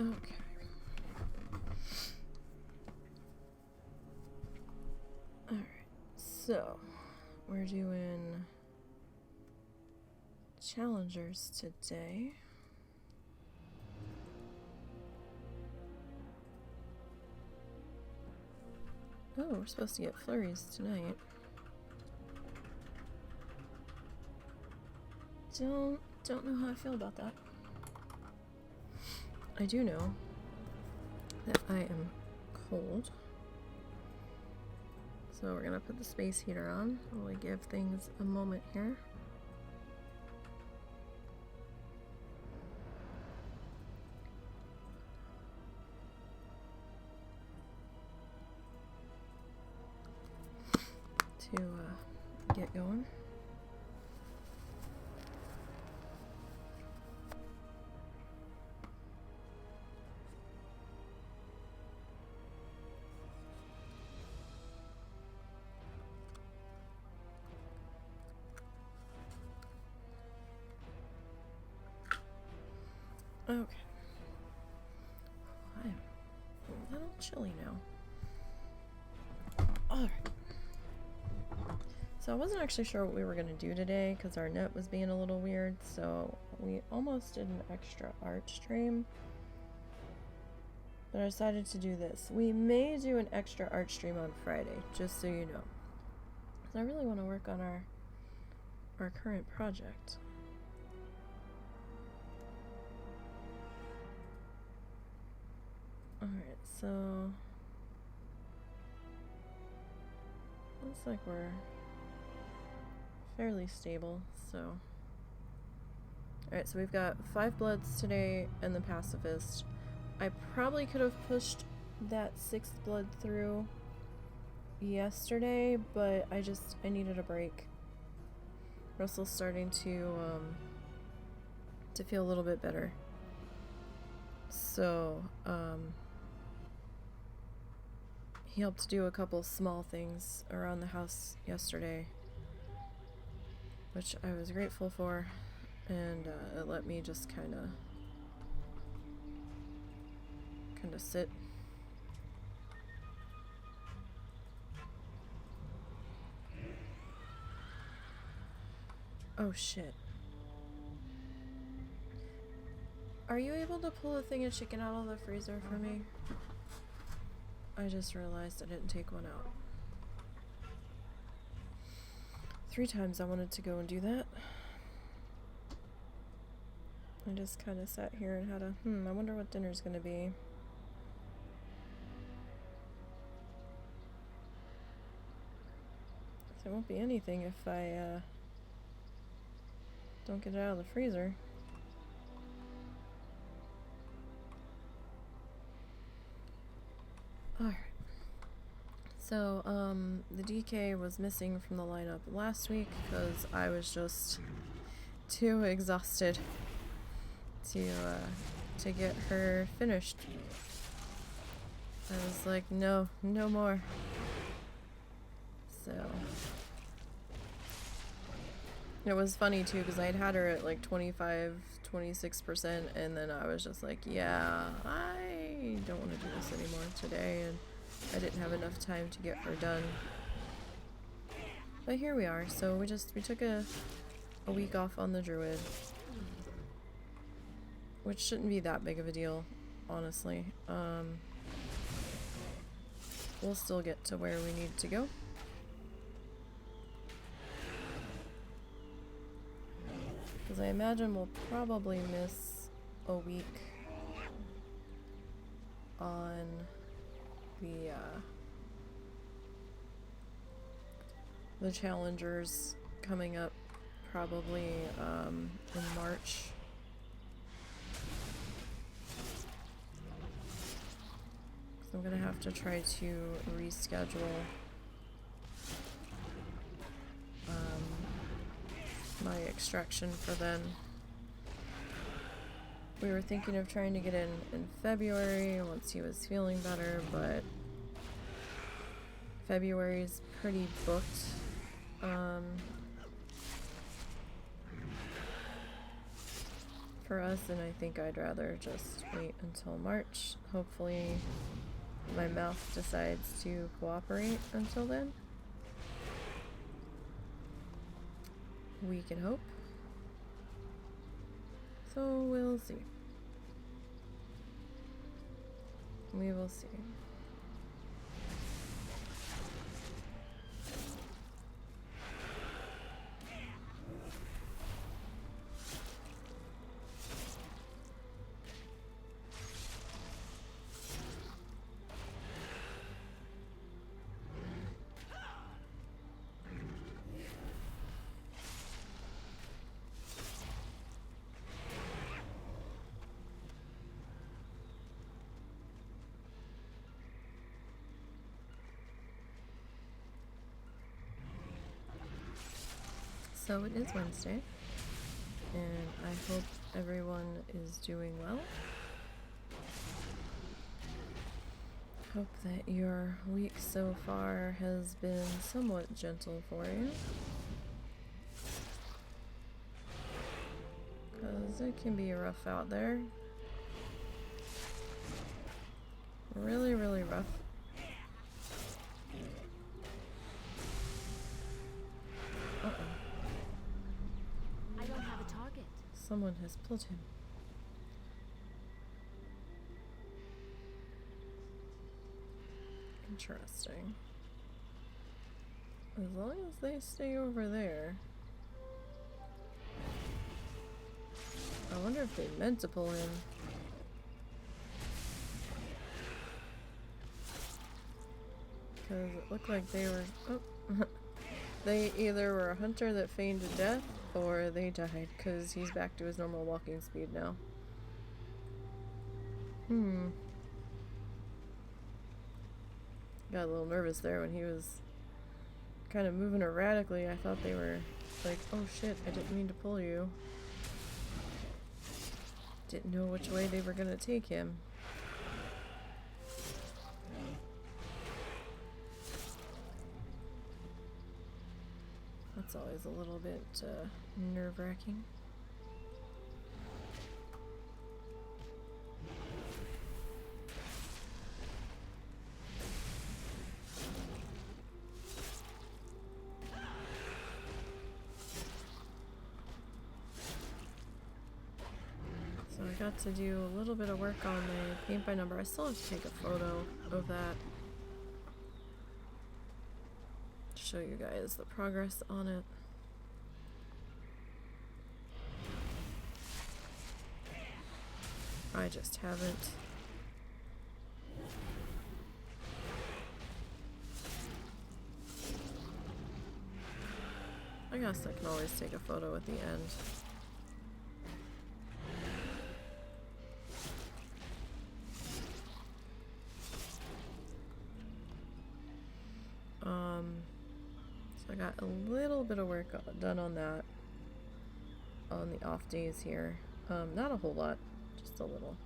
Okay. Alright, so we're doing challengers today. Oh, we're supposed to get flurries tonight. Don't know how I feel about that. I do know that I am cold. So we're gonna put the space heater on while we give things a moment here. To get going. Okay. I'm a little chilly now. Alright. So I wasn't actually sure what we were going to do today because our net was being a little weird, so we almost did an extra art stream. But I decided to do this. We may do an extra art stream on Friday, just so you know. Because I really want to work on our current project. Alright, so looks like we're fairly stable, so. Alright, so we've got 5 bloods today and the Pacifist. I probably could have pushed that 6th blood through yesterday, but I needed a break. Russell's starting to feel a little bit better. So, he helped do a couple small things around the house yesterday, which I was grateful for, and it let me just kind of sit. Oh shit. Are you able to pull a thing of chicken out of the freezer for me? I just realized I didn't take one out. 3 times I wanted to go and do that. I just kind of sat here and had a, I wonder what dinner's gonna be. So it won't be anything if I don't get it out of the freezer. Alright. So, the DK was missing from the lineup last week because I was just too exhausted to get her finished. I was like, no more. So it was funny too because I'd had her at like 25-26%, and then I was just like, yeah, I don't want to do this anymore today, and I didn't have enough time to get her done. But here we are. So we took a week off on the druid, which shouldn't be that big of a deal, honestly. We'll still get to where we need to go. Because I imagine we'll probably miss a week on the challengers coming up probably in March. So I'm gonna have to try to reschedule my extraction for then. We were thinking of trying to get in February once he was feeling better, but February's pretty booked. for us, and I think I'd rather just wait until March. Hopefully my mouth decides to cooperate until then. We can hope. So we'll see. We will see. So it is Wednesday, and I hope everyone is doing well. Hope that your week so far has been somewhat gentle for you. Because it can be rough out there. Really, really rough. Someone has pulled him. Interesting. As long as they stay over there. I wonder if they meant to pull him. Because it looked like they were... Oh. They either were a hunter that feigned death, or they died, because he's back to his normal walking speed now. Got a little nervous there when he was kind of moving erratically. I thought they were like, oh shit, I didn't mean to pull you. Didn't know which way they were gonna take him. That's always a little bit nerve-wracking. So I got to do a little bit of work on the paint by number. I still have to take a photo of that. Show you guys the progress on it. I just haven't. I guess I can always take a photo at the end. So I got a little bit of work done on that on the off days here. Not a whole lot, just a little.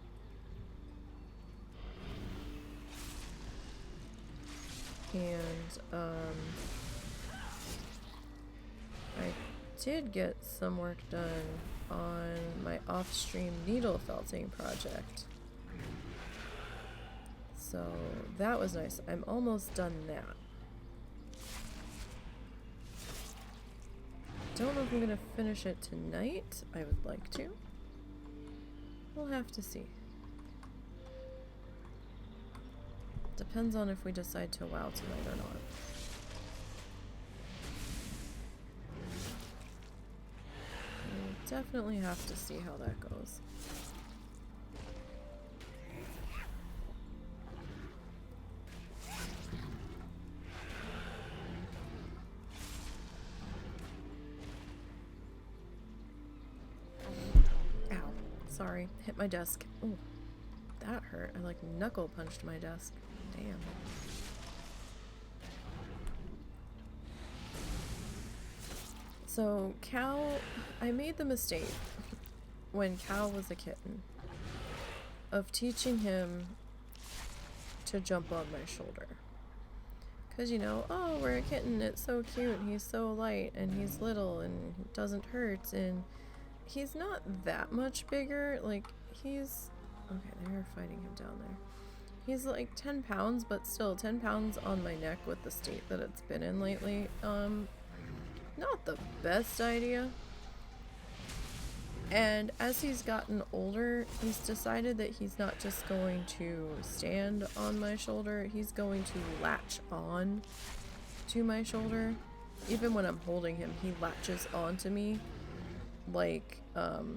And I did get some work done on my off-stream needle felting project. So that was nice. I'm almost done that. Don't know if I'm gonna finish it tonight. I would like to. We'll have to see. Depends on if we decide to WoW tonight or not. We'll definitely have to see how that goes. Sorry, hit my desk. Oh, that hurt. I like knuckle punched my desk. Damn. So Cal, I made the mistake when Cal was a kitten of teaching him to jump on my shoulder. Cause you know, oh, we're a kitten, it's so cute, and he's so light, and he's little, and it doesn't hurt, and he's not that much bigger. Like, he's... Okay, they're fighting him down there. He's like 10 pounds, but still 10 pounds on my neck with the state that it's been in lately. Not the best idea. And as he's gotten older, he's decided that he's not just going to stand on my shoulder, he's going to latch on to my shoulder. Even when I'm holding him, he latches onto me. Like, the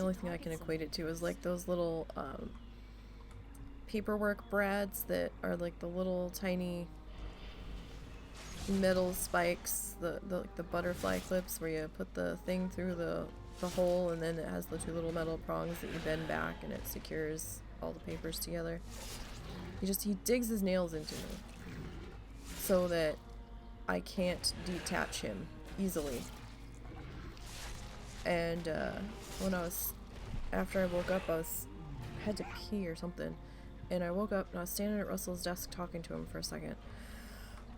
only thing I can equate it to is like those little, paperwork brads that are like the little tiny metal spikes, the butterfly clips where you put the thing through the hole and then it has the 2 little metal prongs that you bend back and it secures all the papers together. He digs his nails into me so that I can't detach him easily. And after I woke up, I had to pee or something, and I woke up and I was standing at Russell's desk talking to him for a second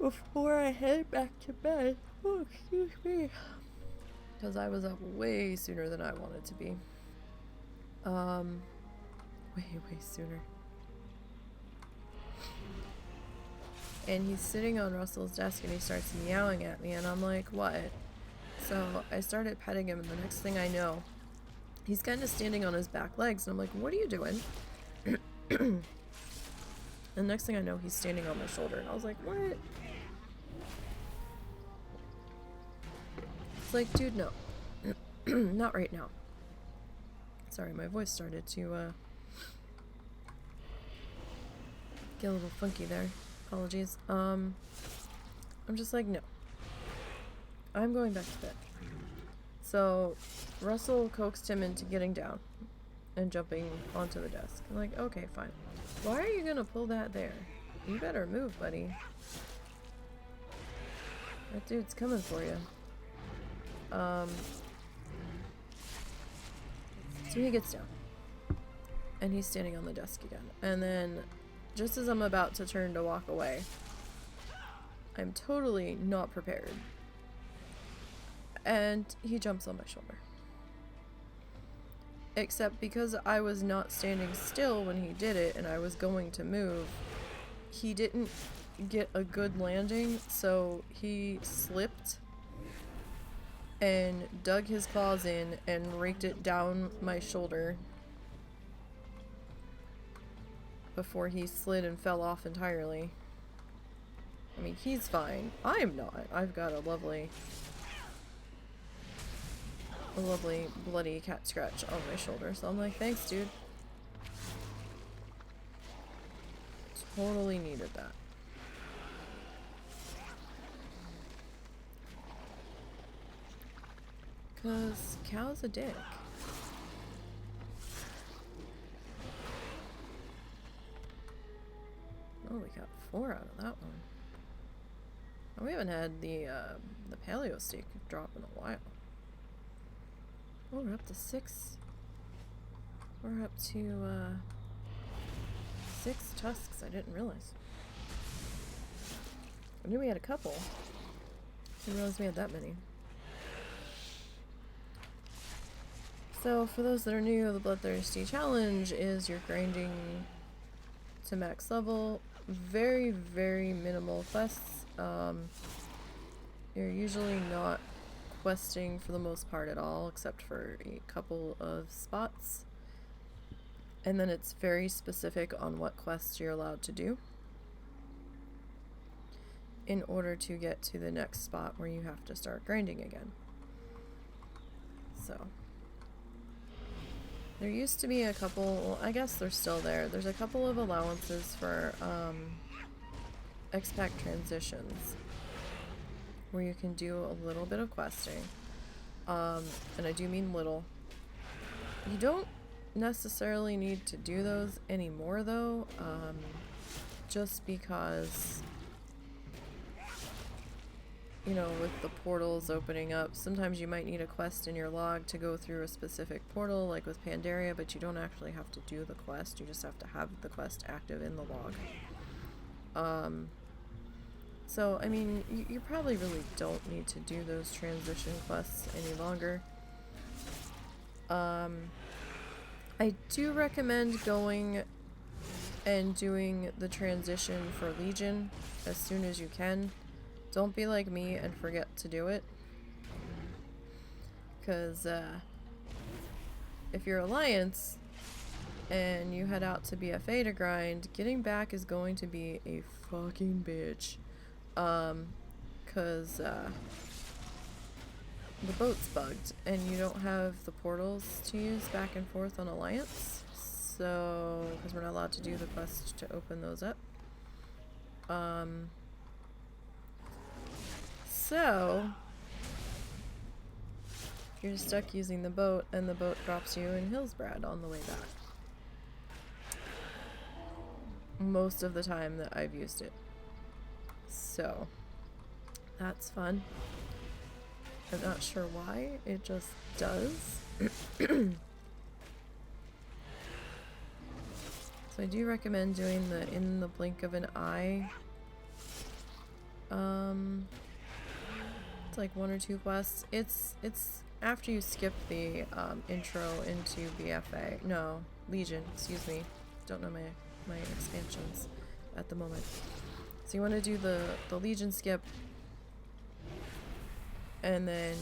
before I head back to bed. Oh, excuse me. Because I was up way sooner than I wanted to be. Way sooner. And he's sitting on Russell's desk and he starts meowing at me and I'm like, what? So I started petting him and the next thing I know, he's kind of standing on his back legs and I'm like, what are you doing? And the next thing I know, he's standing on my shoulder and I was like, what? It's like, dude, no. Not right now. Sorry, my voice started to get a little funky there. Apologies. I'm just like, no. I'm going back to bed. So Russell coaxed him into getting down and jumping onto the desk. I'm like, okay, fine. Why are you gonna pull that there? You better move, buddy. That dude's coming for you. So he gets down. And he's standing on the desk again. And then, just as I'm about to turn to walk away, I'm totally not prepared. And he jumps on my shoulder. Except because I was not standing still when he did it and I was going to move, he didn't get a good landing, so he slipped and dug his claws in and raked it down my shoulder before he slid and fell off entirely. I mean, he's fine. I'm not. I've got a lovely bloody cat scratch on my shoulder, so I'm like, thanks, dude. Totally needed that. Cause Cal's a dick. Oh, we got 4 out of that one. Oh, we haven't had the paleo steak drop in a while. Oh, we're up to 6. We're up to 6 tusks. I didn't realize. I knew we had a couple. Didn't realize we had that many. So, for those that are new, the Bloodthirsty Challenge is you're grinding to max level. Very, very minimal quests. You're usually not questing for the most part at all, except for a couple of spots. And then it's very specific on what quests you're allowed to do in order to get to the next spot where you have to start grinding again. So there used to be a couple, well, I guess they're still there. There's a couple of allowances for expac transitions where you can do a little bit of questing. And I do mean little. You don't necessarily need to do those anymore though, just because, you know, with the portals opening up, sometimes you might need a quest in your log to go through a specific portal, like with Pandaria, but you don't actually have to do the quest, you just have to have the quest active in the log. So, I mean, you probably really don't need to do those transition quests any longer. I do recommend going and doing the transition for Legion as soon as you can. Don't be like me and forget to do it. Because if you're Alliance and you head out to BFA to grind, getting back is going to be a fucking bitch. Because the boat's bugged and you don't have the portals to use back and forth on Alliance. So, because we're not allowed to do the quest to open those up. So, you're stuck using the boat, and the boat drops you in Hillsbrad on the way back. Most of the time that I've used it. So, that's fun. I'm not sure why, it just does. So I do recommend doing the in the blink of an eye. It's like 1 or 2 quests. It's after you skip the intro into BFA. No, Legion, excuse me. Don't know my expansions at the moment. So you want to do the Legion skip, and then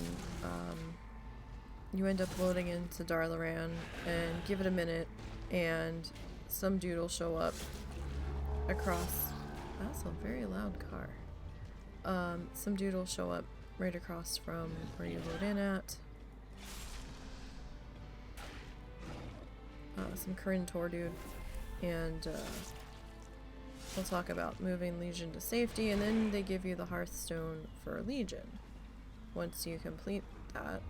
you end up loading into Darlaran and give it a minute, and some dude will show up across. That's a very loud car. Some dude will show up right across from where you load in at. Some Corinne Tor dude, and we'll talk about moving Legion to safety, and then they give you the Hearthstone for Legion. Once you complete that,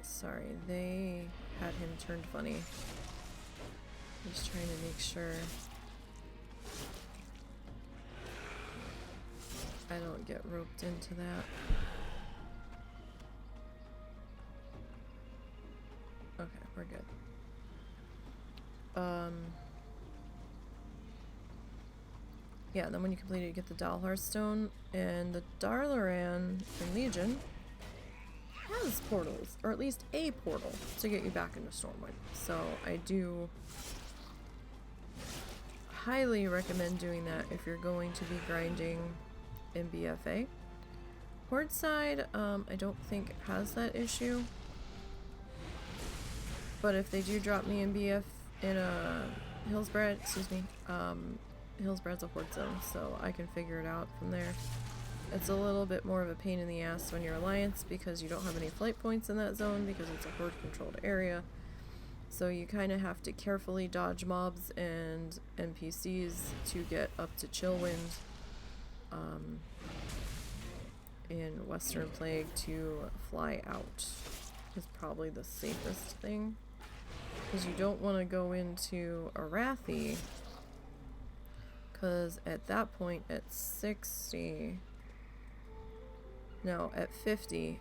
sorry, they had him turned funny. Just trying to make sure I don't get roped into that. Okay, we're good. Yeah, then when you complete it, you get the Dal Hearthstone, and the Darlaran in Legion has portals, or at least a portal, to get you back into Stormwind. So I do highly recommend doing that if you're going to be grinding in BFA. Horde side, I don't think has that issue. But if they do drop me in BF in a Hillsbrad, excuse me, Hillsbrad's a horde zone, so I can figure it out from there. It's a little bit more of a pain in the ass when you're Alliance because you don't have any flight points in that zone because it's a horde controlled area. So you kind of have to carefully dodge mobs and NPCs to get up to Chillwind in Western Plague to fly out is probably the safest thing. Because you don't want to go into Arathi, because at that point at 60, no, at 50,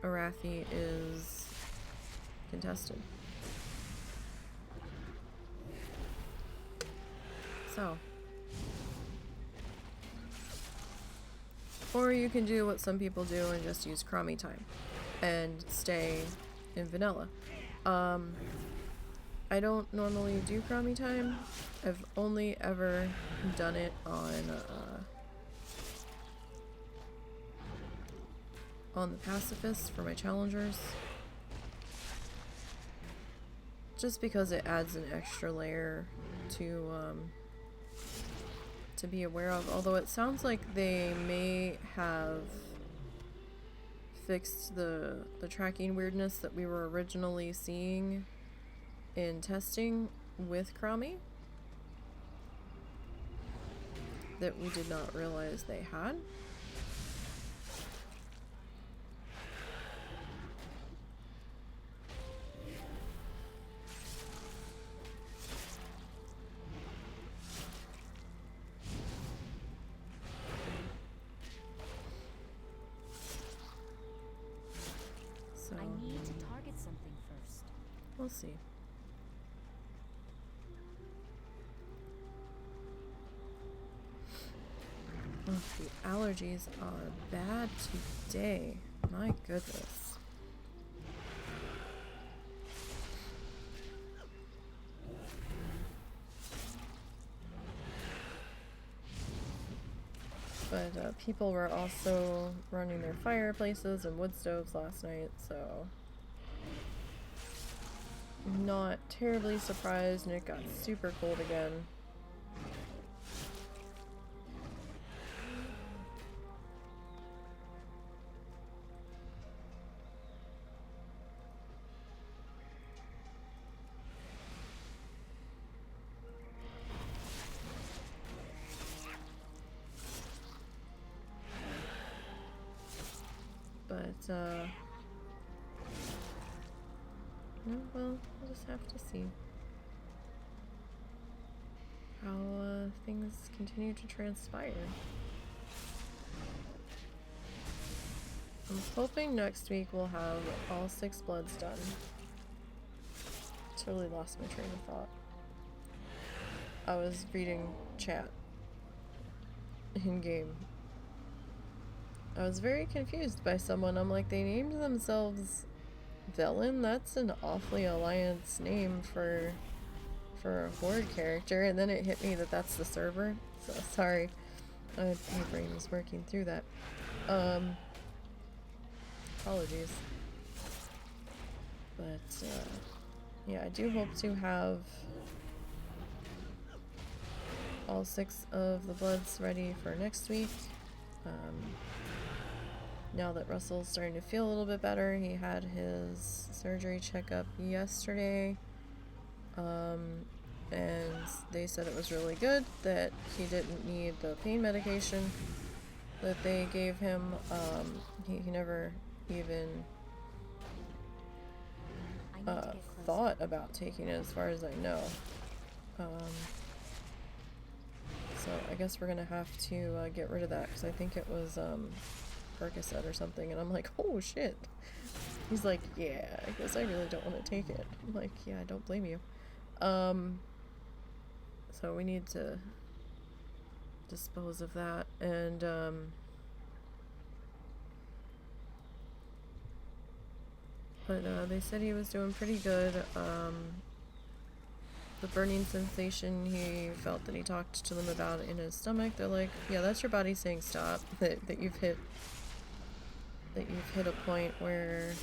Arathi is contested. So, or you can do what some people do and just use Crummy time and stay in vanilla. I don't normally do Crummy time. I've only ever done it on the Pacifist for my challengers. Just because it adds an extra layer to be aware of. Although it sounds like they may have fixed the tracking weirdness that we were originally seeing in testing with Crummy that we did not realize they had. So I need to target something first. We'll see. Oh, the allergies are bad today. My goodness. But people were also running their fireplaces and wood stoves last night, so not terribly surprised, and it got super cold again. But, no, well, we'll just have to see how things continue to transpire. I'm hoping next week we'll have all 6 bloods done. Totally lost my train of thought. I was reading chat in game. I was very confused by someone. I'm like, they named themselves Velen? That's an awfully alliance name for a horde character, and then it hit me that that's the server. So sorry, my brain was working through that. Apologies. But yeah, I do hope to have all 6 of the bloods ready for next week. Now that Russell's starting to feel a little bit better, he had his surgery checkup yesterday. And they said it was really good, that he didn't need the pain medication that they gave him. He never even thought about taking it, as far as I know. So I guess we're gonna have to get rid of that, because I think it was Percocet or something, and I'm like, oh shit. He's like, yeah, I guess I really don't want to take it. I'm like, yeah, I don't blame you. So we need to dispose of that, and but they said he was doing pretty good. The burning sensation, he felt that he talked to them about it in his stomach. They're like, yeah, that's your body saying stop, that you've hit a point where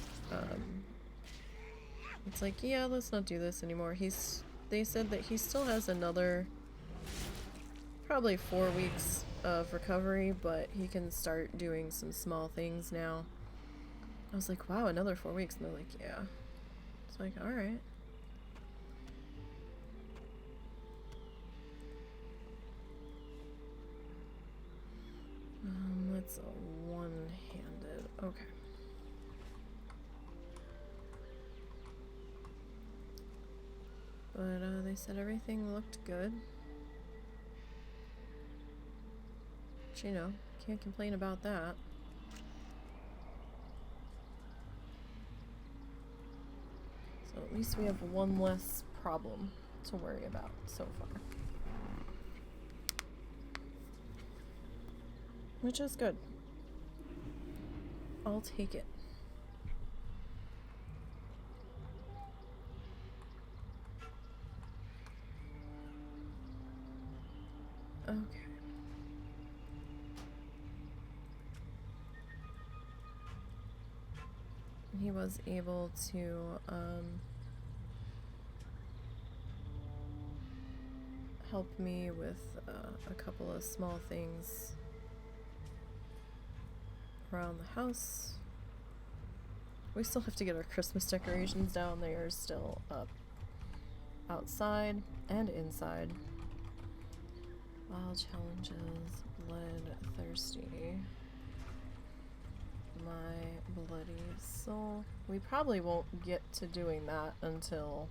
it's like, yeah, let's not do this anymore. They said that he still has another probably 4 weeks of recovery, but he can start doing some small things now. I was like, wow, another 4 weeks, and they're like, yeah. It's like, alright. That's a one-handed, okay. But they said everything looked good. But, you know, can't complain about that. So at least we have one less problem to worry about so far. Which is good. I'll take it. Okay. He was able to help me with a couple of small things around the house. We still have to get our Christmas decorations down. They are still up outside and inside. Wild challenges, bloodthirsty. My bloody soul. We probably won't get to doing that until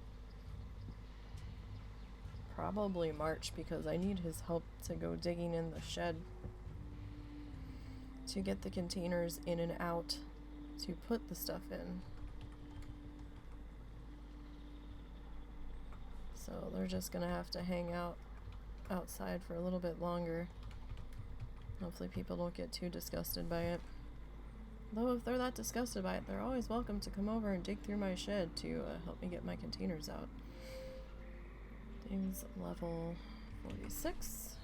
probably March, because I need his help to go digging in the shed to get the containers in and out to put the stuff in. So they're just gonna have to hang out outside for a little bit longer. Hopefully people don't get too disgusted by it. Though if they're that disgusted by it, they're always welcome to come over and dig through my shed to help me get my containers out. Things level 46.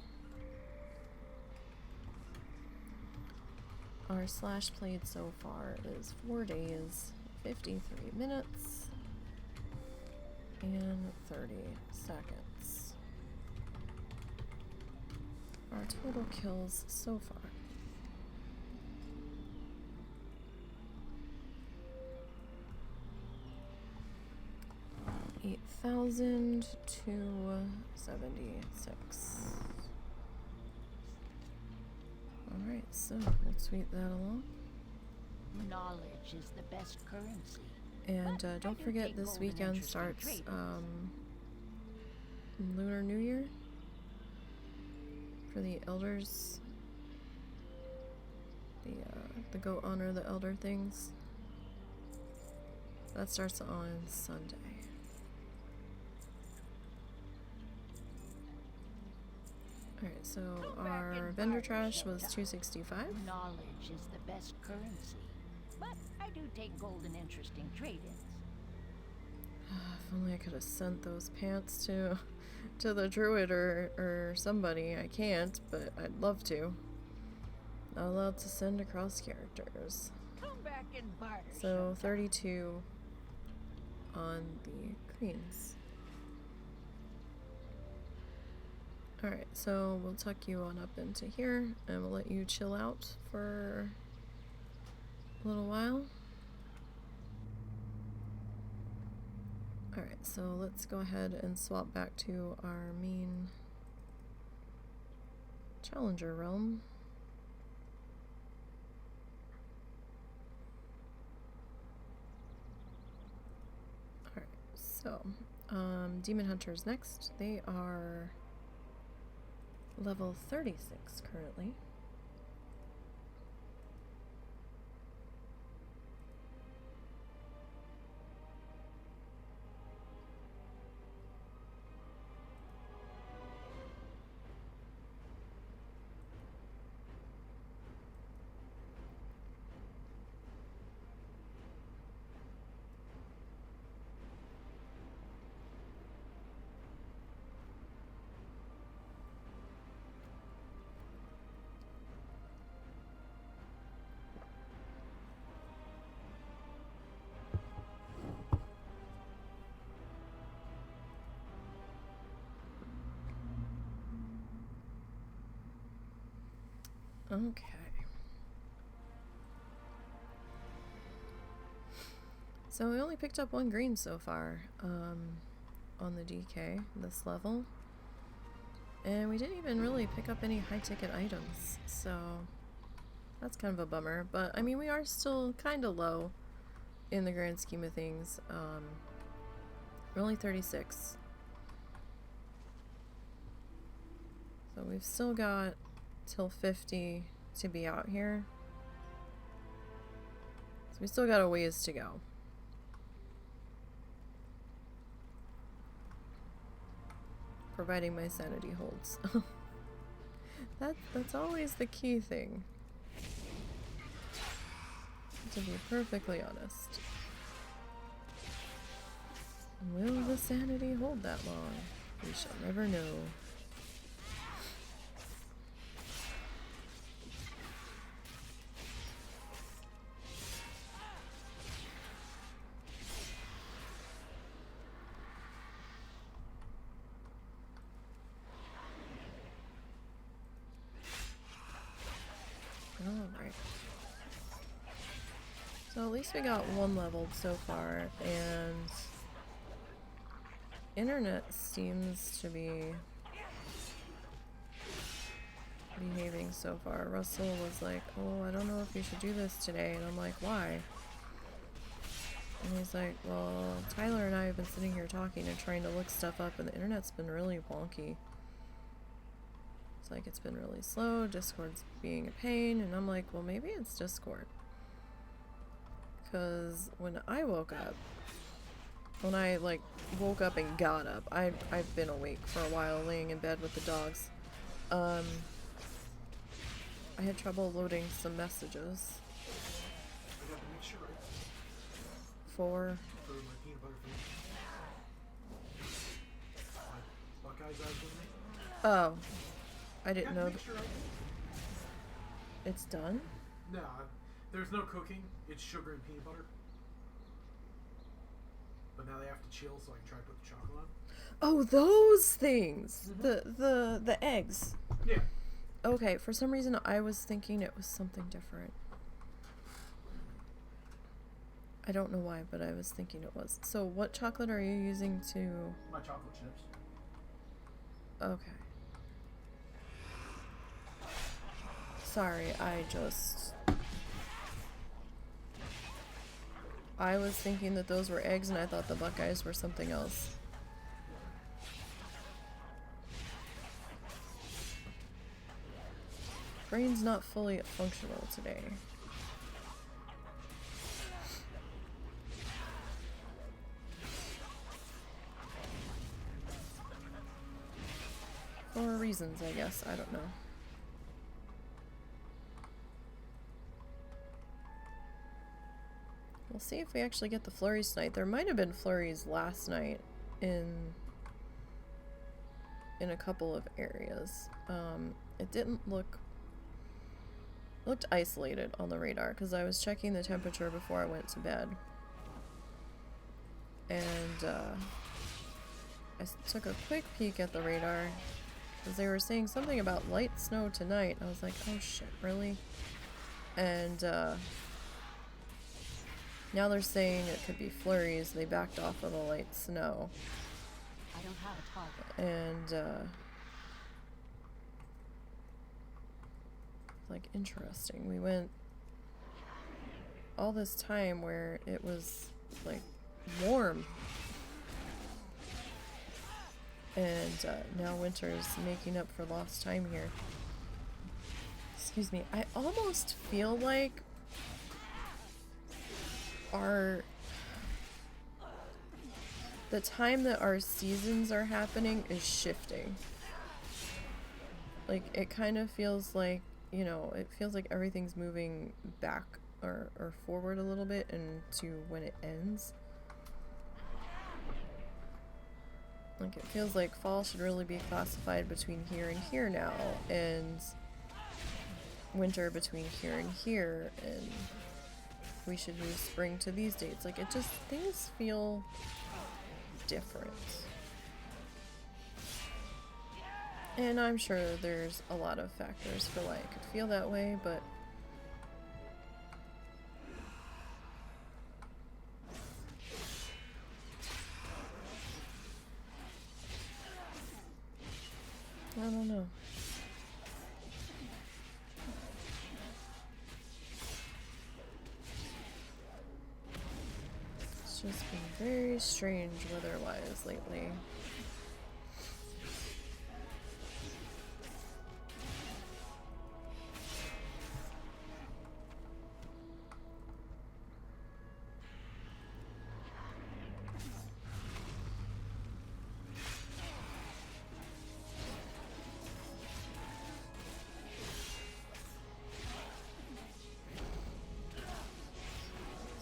Our slash played so far is 4 days, 53 minutes, and 30 seconds. Our total kills so far. 8,276. Alright, so we'll tweet that along. Knowledge is the best currency. And don't forget this weekend starts Lunar New Year for the elders. The go honor the elder things. That starts on Sunday. Alright, so our vendor trash was 265. Knowledge is the best currency. But I do take gold and interesting trade-ins. If only I could have sent those pants to the druid or somebody. I can't, but I'd love to. Not allowed to send across characters. Come back and barter. So 32 on the greens. Alright, so we'll tuck you on up into here and we'll let you chill out for a little while. Alright, so let's go ahead and swap back to our main challenger realm. Alright, so Demon Hunters next. They are level 36 currently. Okay. So we only picked up 1 green so far on the DK this level. And we didn't even really pick up any high-ticket items, so that's kind of a bummer. But, I mean, we are still kind of low in the grand scheme of things. We're only 36. So we've still got till 50 to be out here. So we still got a ways to go. Providing my sanity holds. That's always the key thing. To be perfectly honest. Will the sanity hold that long? We shall never know. Alright. So at least we got 1 leveled so far, and internet seems to be behaving so far. Russell was like, oh, I don't know if you should do this today, and I'm like, why? And he's like, well, Tyler and I have been sitting here talking and trying to look stuff up, and the internet's been really wonky. It's like it's been really slow, Discord's being a pain, and I'm like, well, maybe it's Discord. Because when I woke up, when I like woke up and got up, I've been awake for a while laying in bed with the dogs. had trouble loading some messages. I got the mixture right For for my peanut butter food. My Buckeyes I was gonna make. oh, I I didn't got know the mixture right. it's done. No, there's no cooking. It's sugar and peanut butter. But now they have to chill, so I can try to put the chocolate on. Oh, those things. Mhm. The eggs. Yeah. Okay, for some reason I was thinking it was something different. I don't know why, but I was thinking it was. So what chocolate are you using to... My chocolate chips. Okay. Sorry, I was thinking that those were eggs and I thought the Buckeyes were something else. Brain's not fully functional today. For reasons, I guess. I don't know. We'll see if we actually get the flurries tonight. There might have been flurries last night in a couple of areas. It didn't look... looked isolated on the radar because I was checking the temperature before I went to bed. And I took a quick peek at the radar because they were saying something about light snow tonight. I was like, oh shit, really? And now they're saying it could be flurries. They backed off of the light snow. I don't have a target. And like, interesting. We went all this time where it was like warm, and now winter is making up for lost time here. Excuse me. I almost feel like the time that our seasons are happening is shifting. Like, it kind of feels like, you know, it feels like everything's moving back or forward a little bit into when it ends. Like, it feels like fall should really be classified between here and here now, and winter between here and here, and we should move spring to these dates. Like, it just, things feel different. And I'm sure there's a lot of factors for why it could feel that way, but I don't know. It's just been very strange weather-wise lately.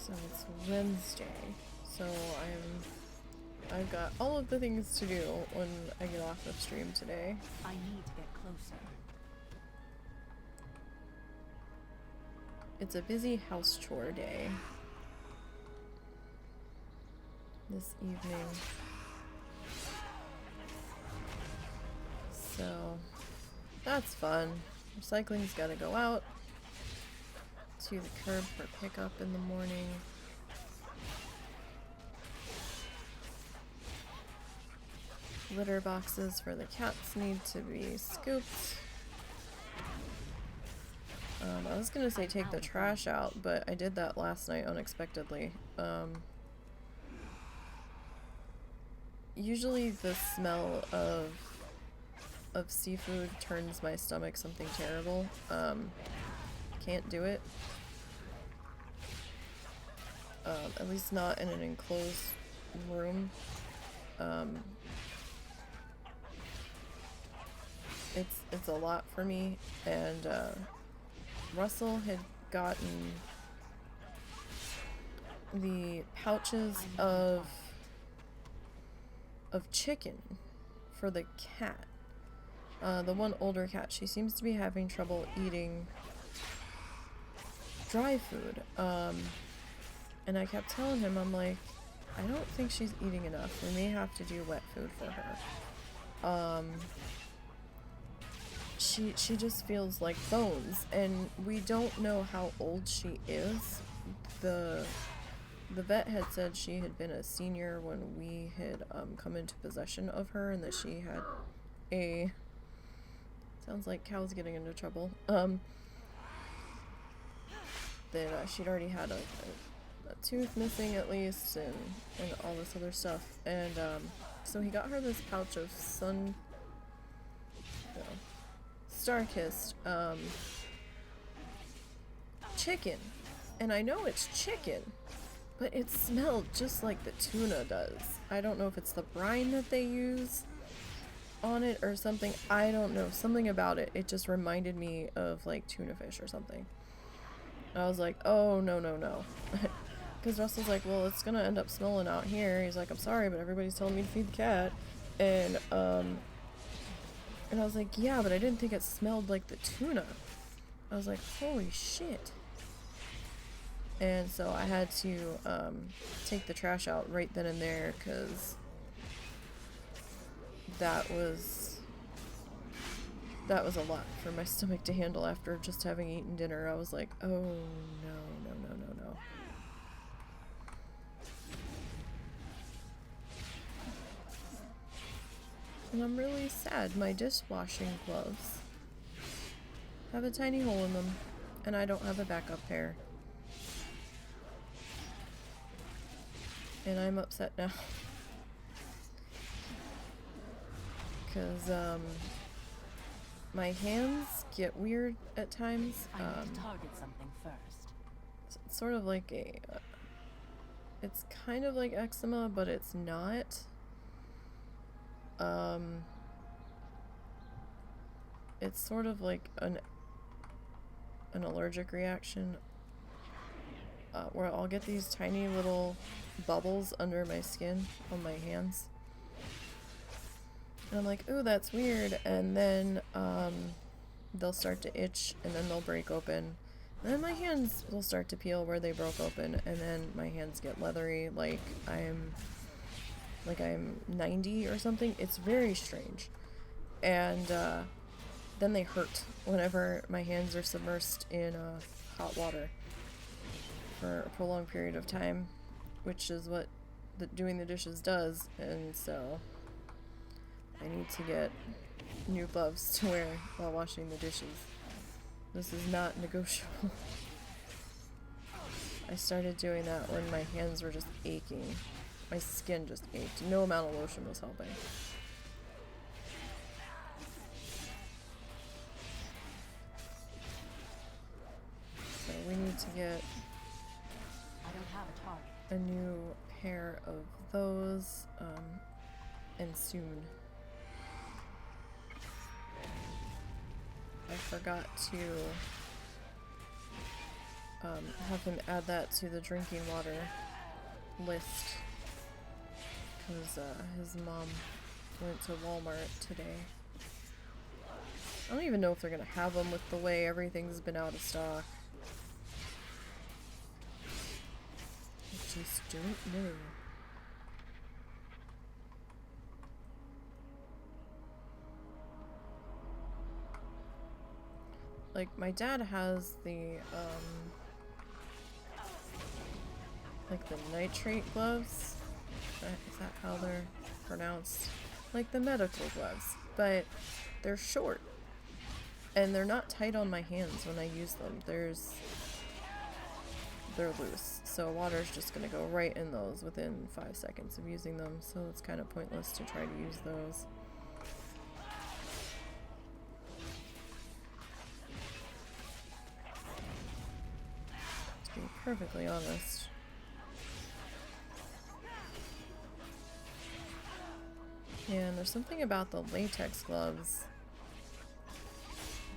So it's Wednesday, so I've got all of the things to do when I get off of stream today. I need to get closer. It's a busy house chore day this evening, so that's fun. Recycling's gotta go out to the curb for pickup in the morning. Litter boxes for the cats need to be scooped. I was gonna say take the trash out, but I did that last night unexpectedly. Usually the smell of seafood turns my stomach something terrible. Can't do it. At least not in an enclosed room. It's a lot for me, and Russell had gotten the pouches of chicken for the cat. The one older cat, she seems to be having trouble eating dry food. And I kept telling him, I'm like, I don't think she's eating enough. We may have to do wet food for her. She just feels like bones, and we don't know how old she is. The vet had said she had been a senior when we had come into possession of her, and that she had a... Sounds like Cal's getting into trouble. That she'd already had a tooth missing at least, and all this other stuff. And so he got her this pouch of Star-Kissed chicken. And I know it's chicken, but it smelled just like the tuna does. I don't know if it's the brine that they use on it or something. I don't know. Something about it. It just reminded me of like tuna fish or something. And I was like, oh, no, no, no. Because Russell's like, well, it's gonna end up smelling out here. He's like, I'm sorry, but everybody's telling me to feed the cat. And I was like, yeah, but I didn't think it smelled like the tuna. I was like, holy shit. And so I had to take the trash out right then and there, because that was a lot for my stomach to handle after just having eaten dinner. I was like, oh no, no, no, no, no. And I'm really sad. My dishwashing gloves have a tiny hole in them, and I don't have a backup pair. And I'm upset now. Because, my hands get weird at times. I need to target something first. It's sort of like a... it's kind of like eczema, but it's not. It's sort of like an allergic reaction, where I'll get these tiny little bubbles under my skin on my hands. And I'm like, ooh, that's weird. And then they'll start to itch, and then they'll break open. And then my hands will start to peel where they broke open, and then my hands get leathery, like I'm 90 or something. It's very strange. And then they hurt whenever my hands are submersed in hot water for a prolonged period of time, which is what doing the dishes does. And so I need to get new gloves to wear while washing the dishes. This is not negotiable. I started doing that when my hands were just aching. My skin just ached. No amount of lotion was helping. So we need to get a new pair of those, and soon. I forgot to have him add that to the drinking water list, because his mom went to Walmart today. I don't even know if they're gonna have them with the way everything's been out of stock. I just don't know. Like, my dad has the, like the nitrate gloves. Is that how they're pronounced? Like the medical gloves. But they're short. And they're not tight on my hands when I use them. They're loose. So water's just gonna go right in those within 5 seconds of using them. So it's kind of pointless to try to use those. To be perfectly honest. And there's something about the latex gloves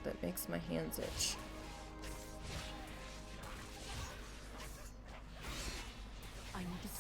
that makes my hands itch.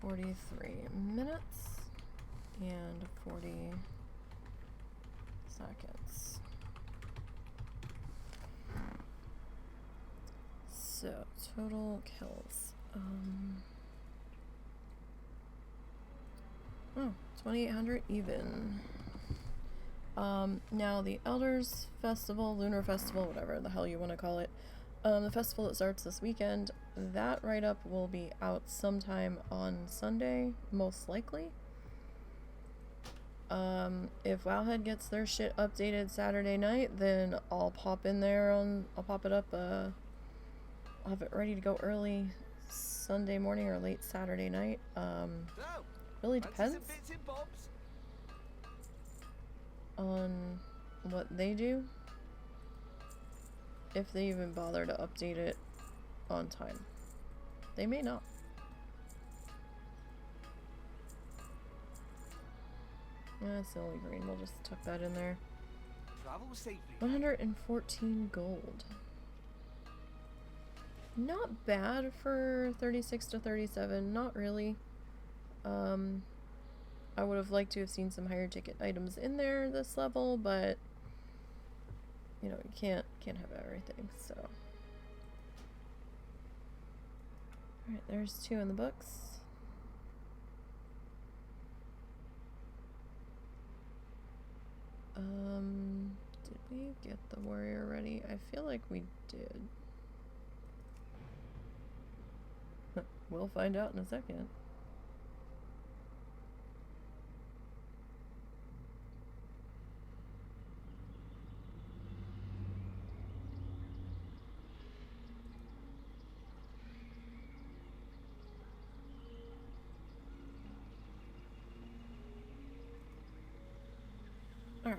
43 minutes and 40 seconds. So, total kills. Oh, 2,800 even. Now the Elders Festival, Lunar Festival, whatever the hell you want to call it, the festival that starts this weekend, that write-up will be out sometime on Sunday, most likely. If Wowhead gets their shit updated Saturday night, then I'll pop in there I'll pop it up, I'll have it ready to go early Sunday morning or late Saturday night. Really depends on what they do, if they even bother to update it on time. They may not. That's the only green. We'll just tuck that in there. Travel safely. 114 gold. Not bad for 36 to 37. Not really. I would have liked to have seen some higher ticket items in there this level, but you know, you can't have everything, so. Alright, there's 2 in the books. Did we get the warrior ready? I feel like we did. We'll find out in a second. Alright.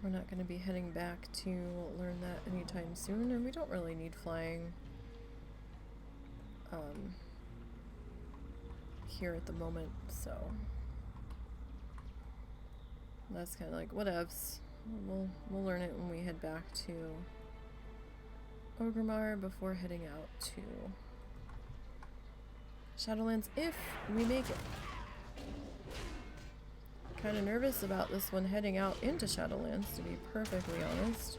We're not going to be heading back to learn that anytime soon, and we don't really need flying here at the moment, so that's kind of like whatevs. We'll learn it when we head back to Orgrimmar before heading out to Shadowlands, if we make it. Kind of nervous about this one heading out into Shadowlands, to be perfectly honest.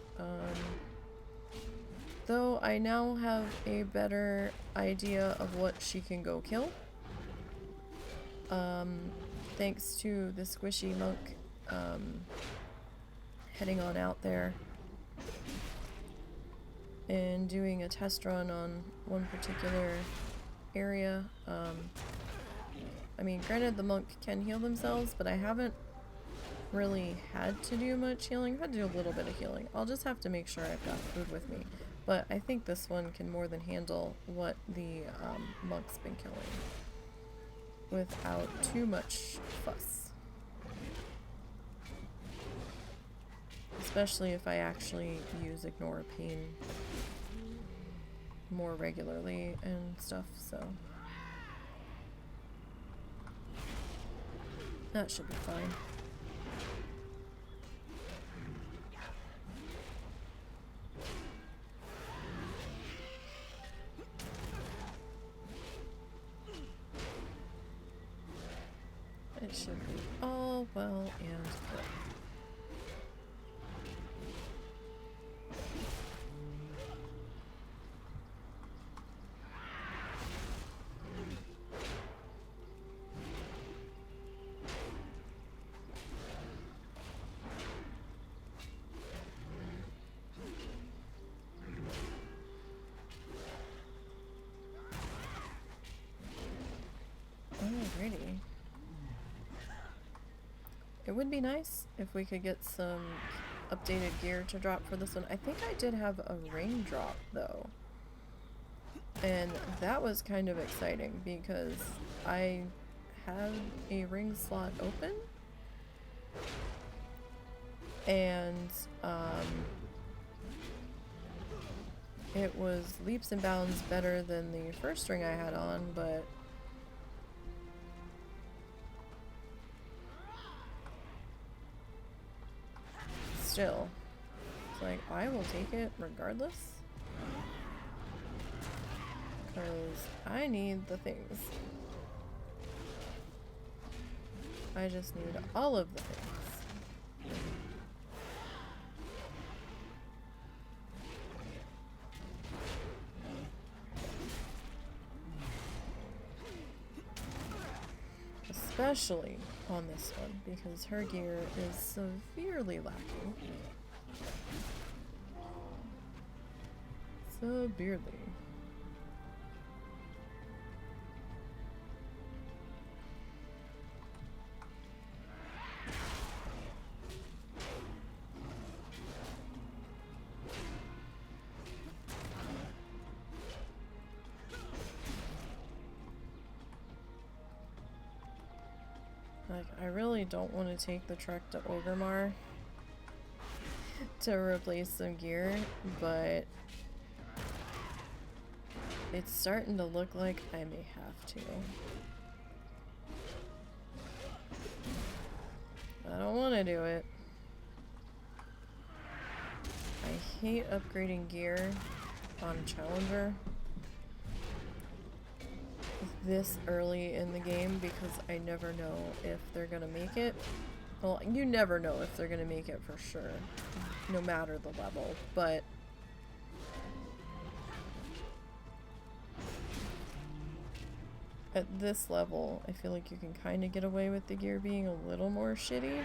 Though I now have a better idea of what she can go kill. Thanks to the squishy monk heading on out there and doing a test run on one particular area. I mean, granted, the monk can heal themselves, but I haven't really had to do much healing. I've had to do a little bit of healing. I'll just have to make sure I've got food with me. But I think this one can more than handle what the monk's been killing without too much fuss. Especially if I actually use Ignore Pain more regularly and stuff, so that should be fine. It should be all well and good. Alrighty. It would be nice if we could get some updated gear to drop for this one. I think I did have a ring drop though. And that was kind of exciting because I had a ring slot open. And it was leaps and bounds better than the first ring I had on, but still, it's like, I will take it regardless. Because I need the things. I just need all of the things. Especially on this one, because her gear is severely lacking. Severely. Like, I really don't want to take the trek to Orgrimmar to replace some gear, but it's starting to look like I may have to. I don't want to do it. I hate upgrading gear on Challenger this early in the game because I never know if they're gonna make it. Well, you never know if they're gonna make it for sure, no matter the level, but at this level, I feel like you can kind of get away with the gear being a little more shitty.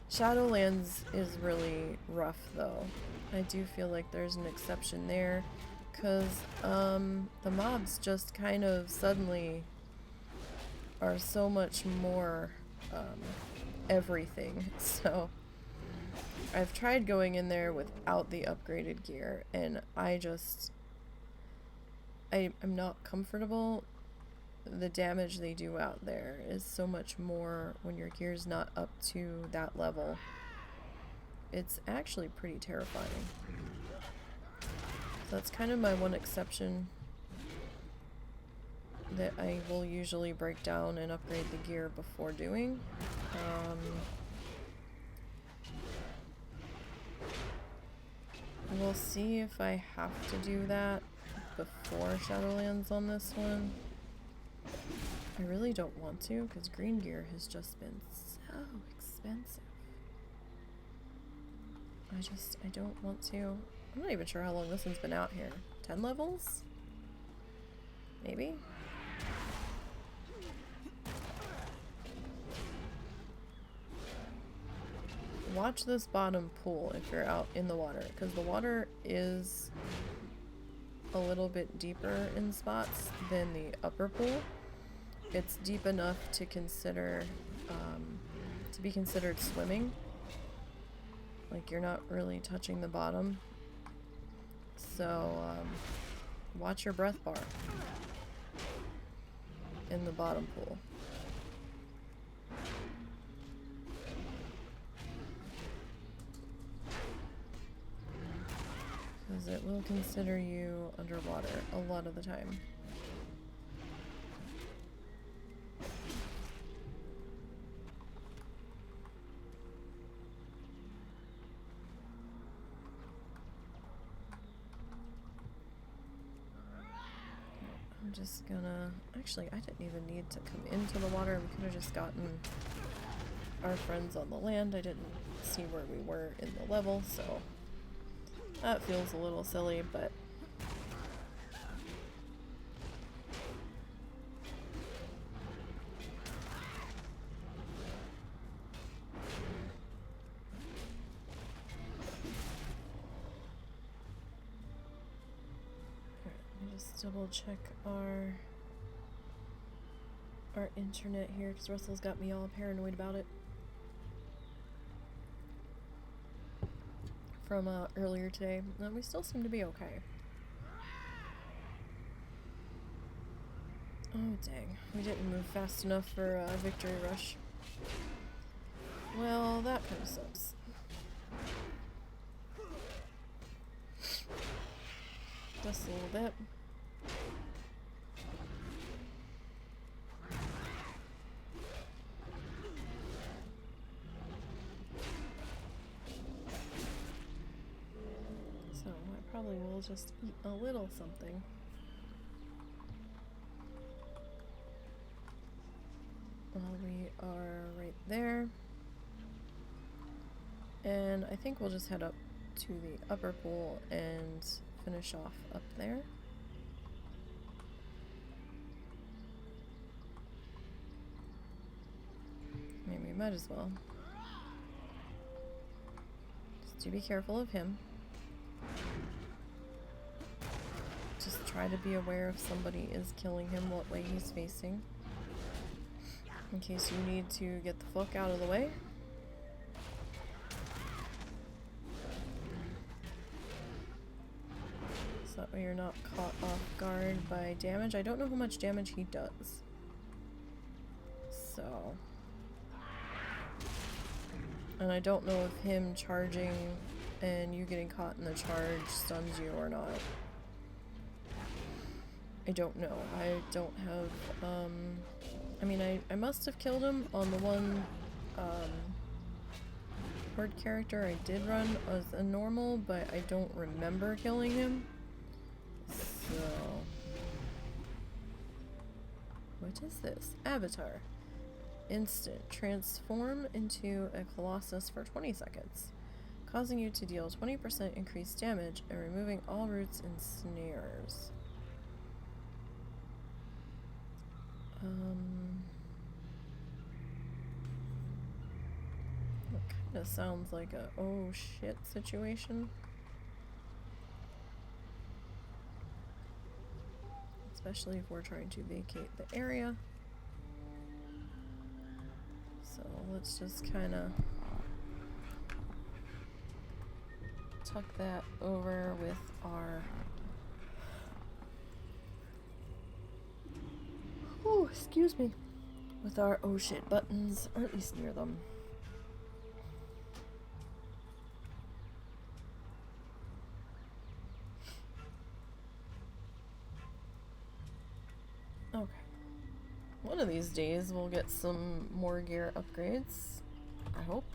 Shadowlands is really rough though. I do feel like there's an exception there. Because the mobs just kind of suddenly are so much more everything. So I've tried going in there without the upgraded gear, and I'm not comfortable. The damage they do out there is so much more when your gear's not up to that level. It's actually pretty terrifying. So that's kind of my one exception that I will usually break down and upgrade the gear before doing. We'll see if I have to do that before Shadowlands on this one. I really don't want to, because green gear has just been so expensive. I don't want to. I'm not even sure how long this one's been out here. 10 levels? Maybe? Watch this bottom pool if you're out in the water, because the water is a little bit deeper in spots than the upper pool. It's deep enough to consider, to be considered swimming. Like, you're not really touching the bottom. So, watch your breath bar in the bottom pool. Because it will consider you underwater a lot of the time. I'm just gonna... Actually, I didn't even need to come into the water. We could have just gotten our friends on the land. I didn't see where we were in the level, so that feels a little silly, but double check our internet here, because Russell's got me all paranoid about it from earlier today. We still seem to be okay. Oh dang, we didn't move fast enough for a victory rush. Well, that kind of sucks. Just a little bit. probably will just eat a little something. We are right there. And I think we'll just head up to the upper pool and finish off up there. I mean, we might as well. Just do be careful of him. Just try to be aware if somebody is killing him, what way he's facing. In case you need to get the fuck out of the way. So that way you're not caught off guard by damage. I don't know how much damage he does. So. And I don't know if him charging and you getting caught in the charge stuns you or not. I don't know. I don't have, I mean, I must have killed him on the one, horde character I did run as a normal, but I don't remember killing him. So... What is this? Avatar. Instant. Transform into a Colossus for 20 seconds, causing you to deal 20% increased damage and removing all roots and snares. It kind of sounds like a oh shit situation. Especially if we're trying to vacate the area. So let's just kind of tuck that over with our... Oh, excuse me. With our oh shit buttons, or at least near them. Okay. One of these days we'll get some more gear upgrades. I hope.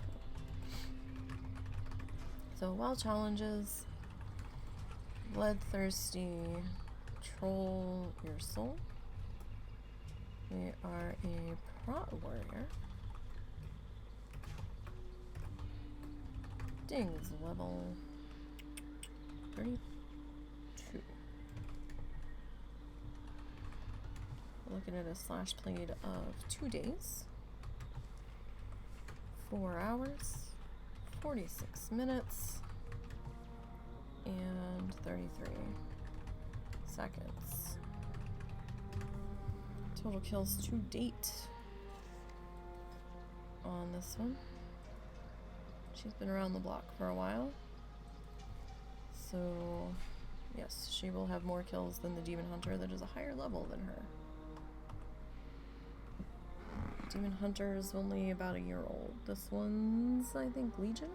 So, WoW challenges. Bloodthirsty. Troll your soul. We are a prot warrior. Dings level 32. Looking at a slash played of 2 days, 4 hours, 46 minutes, and 33 seconds. Total kills to date on this one. She's been around the block for a while. So, yes, she will have more kills than the Demon Hunter that is a higher level than her. Demon Hunter is only about a year old. This one's, I think, Legion?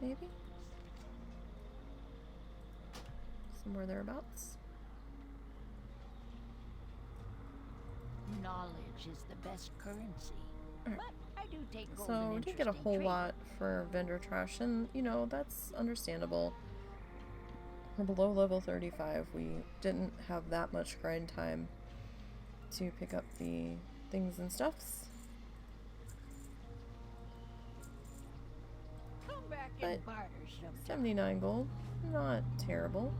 Maybe? Somewhere thereabouts. Knowledge is the best currency. Right. But I do take gold So and we did get a interesting whole trade. lot for vendor trash, and you know, that's understandable. We're below level 35. We didn't have that much grind time to pick up the things and stuffs. Come back But and barter sometime. 79 gold, not terrible.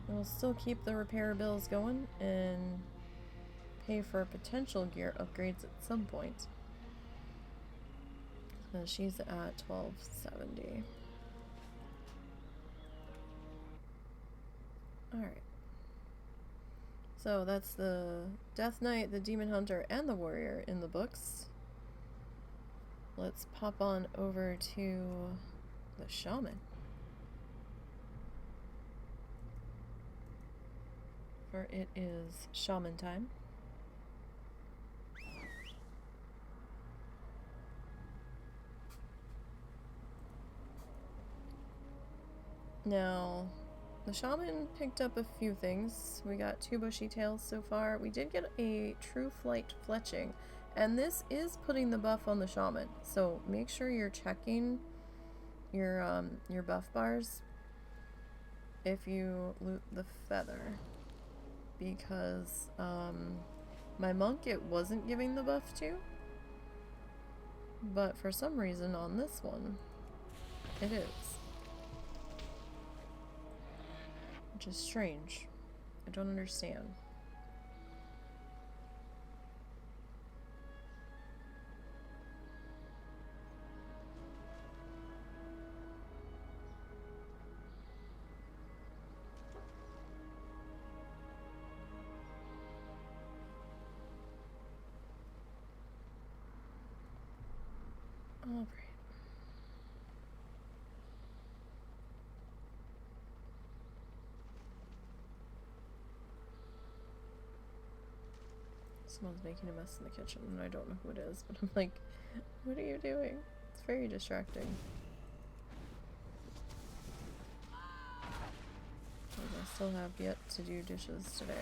We'll still keep the repair bills going and pay for potential gear upgrades at some point. She's at 1270. Alright. So that's the Death Knight, the Demon Hunter, and the Warrior in the books. Let's pop on over to the Shaman. For it is Shaman time. Now, the Shaman picked up a few things. We got 2 bushy tails so far. We did get a True Flight fletching, and this is putting the buff on the Shaman. So make sure you're checking your buff bars if you loot the feather. Because, my monk it wasn't giving the buff to. But for some reason on this one, it is. Which is strange. I don't understand. Alright. Someone's making a mess in the kitchen and I don't know who it is, but I'm like, what are you doing? It's very distracting. I still have yet to do dishes today.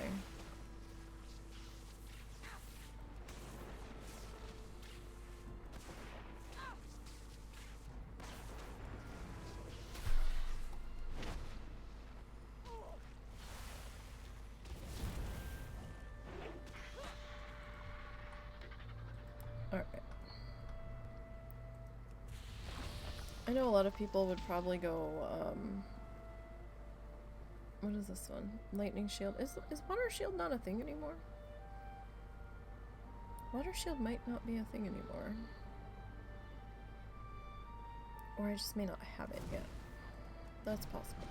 Alright. I know a lot of people would probably go, what is this one? Lightning shield. Is water shield not a thing anymore? Water shield might not be a thing anymore. Or I just may not have it yet. That's possible.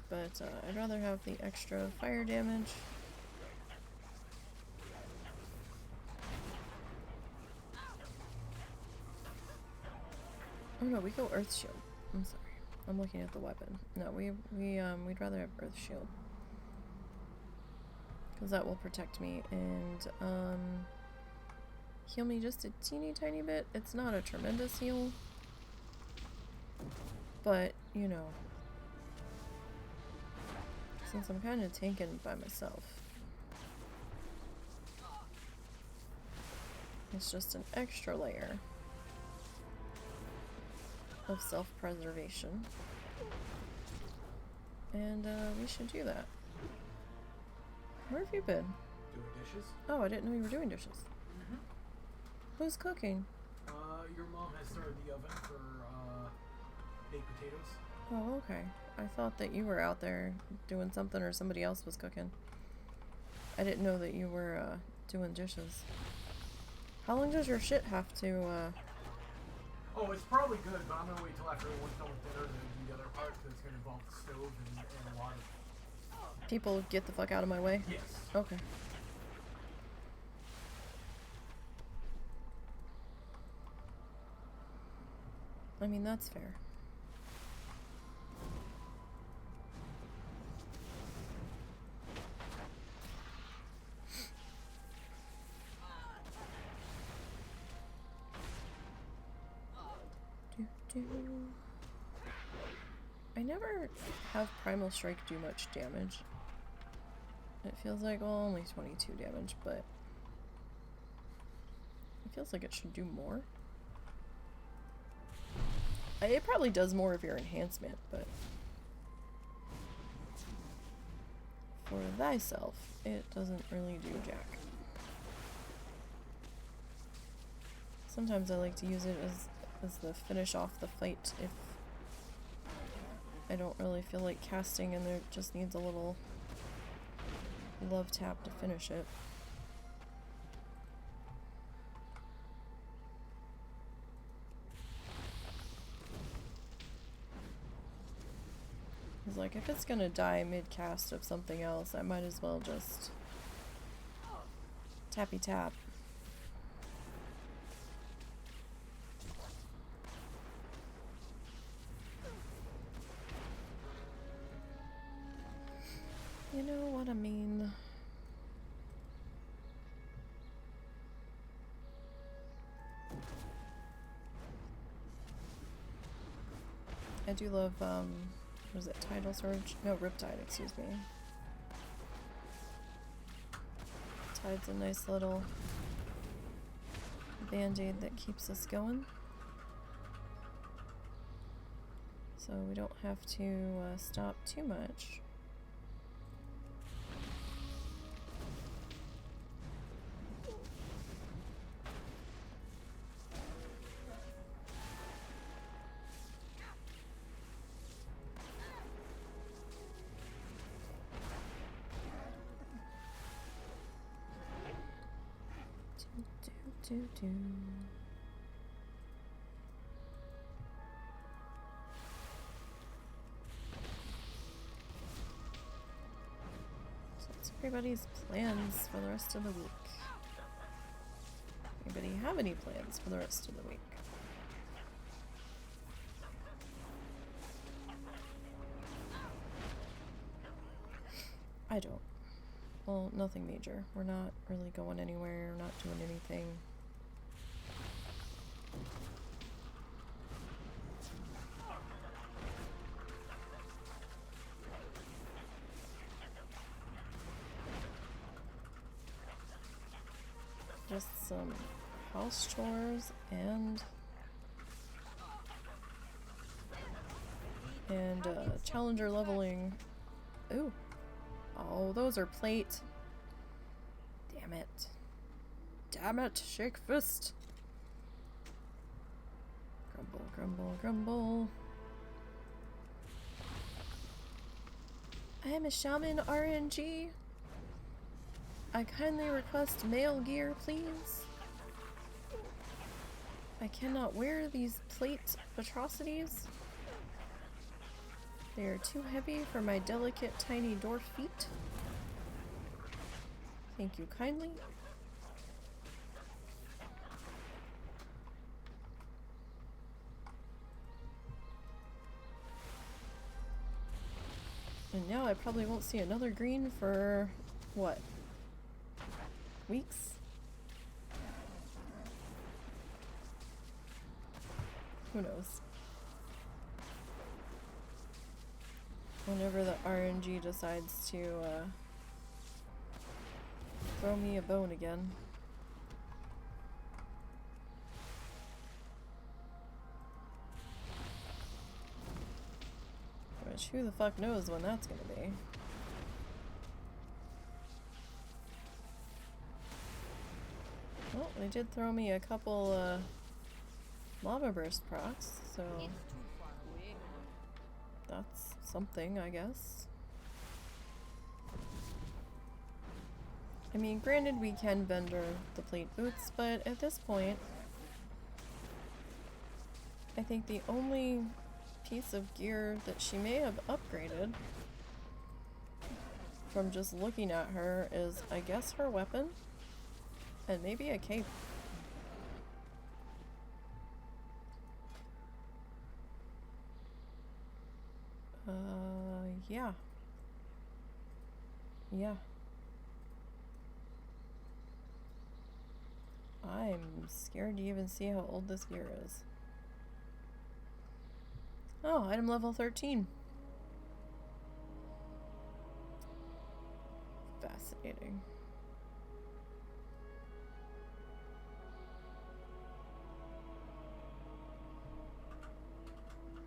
But I'd rather have the extra fire damage. Oh no, we go Earth Shield. I'm sorry. I'm looking at the weapon. No, we'd rather have Earth Shield. Because that will protect me and heal me just a teeny tiny bit. It's not a tremendous heal. But, you know. Since I'm kind of tanking by myself. It's just an extra layer of self-preservation. And we should do that. Where have you been? Doing dishes. Oh, I didn't know you were doing dishes. Mm-hmm. Who's cooking? Your mom has started the oven for baked potatoes. Oh, okay. I thought that you were out there doing something or somebody else was cooking. I didn't know that you were doing dishes. How long does your shit have to Oh, it's probably good, but I'm gonna wait till after everyone's done with dinner to do the other part because it's gonna involve the stove and a lot of... people get the fuck out of my way? Yes. Okay. I mean, that's fair. I never have Primal Strike do much damage. It feels like, well, only 22 damage, but it feels like it should do more. It probably does more of your enhancement, but for thyself, it doesn't really do jack. Sometimes I like to use it as the finish off the fight if I don't really feel like casting and there just needs a little love tap to finish it. It's like, if it's gonna die mid-cast of something else, I might as well just tappy tap. You know what I mean? I do love, what is it, Tidal Surge? No, Riptide, excuse me. Tide's a nice little band-aid that keeps us going. So we don't have to stop too much. Do. So what's everybody's plans for the rest of the week? Anybody have any plans for the rest of the week? I don't. Well, nothing major. We're not really going anywhere, not doing anything. Just some house chores and challenger leveling. Ooh. Oh, those are plate. Damn it. Damn it, shake fist. Grumble, grumble, grumble. I am a shaman RNG. I kindly request male gear, please. I cannot wear these plate atrocities. They are too heavy for my delicate tiny dwarf feet. Thank you kindly. And now I probably won't see another green for, what, weeks? Who knows? Whenever the RNG decides to throw me a bone again. Which, who the fuck knows when that's gonna be. Well, they did throw me a couple lava burst procs, so that's something, I guess. I mean, granted we can vendor the plate boots, but at this point I think the only piece of gear that she may have upgraded from just looking at her is, I guess, her weapon and maybe a cape. Yeah. Yeah. I'm scared to even see how old this gear is. Oh, item level 13. Fascinating.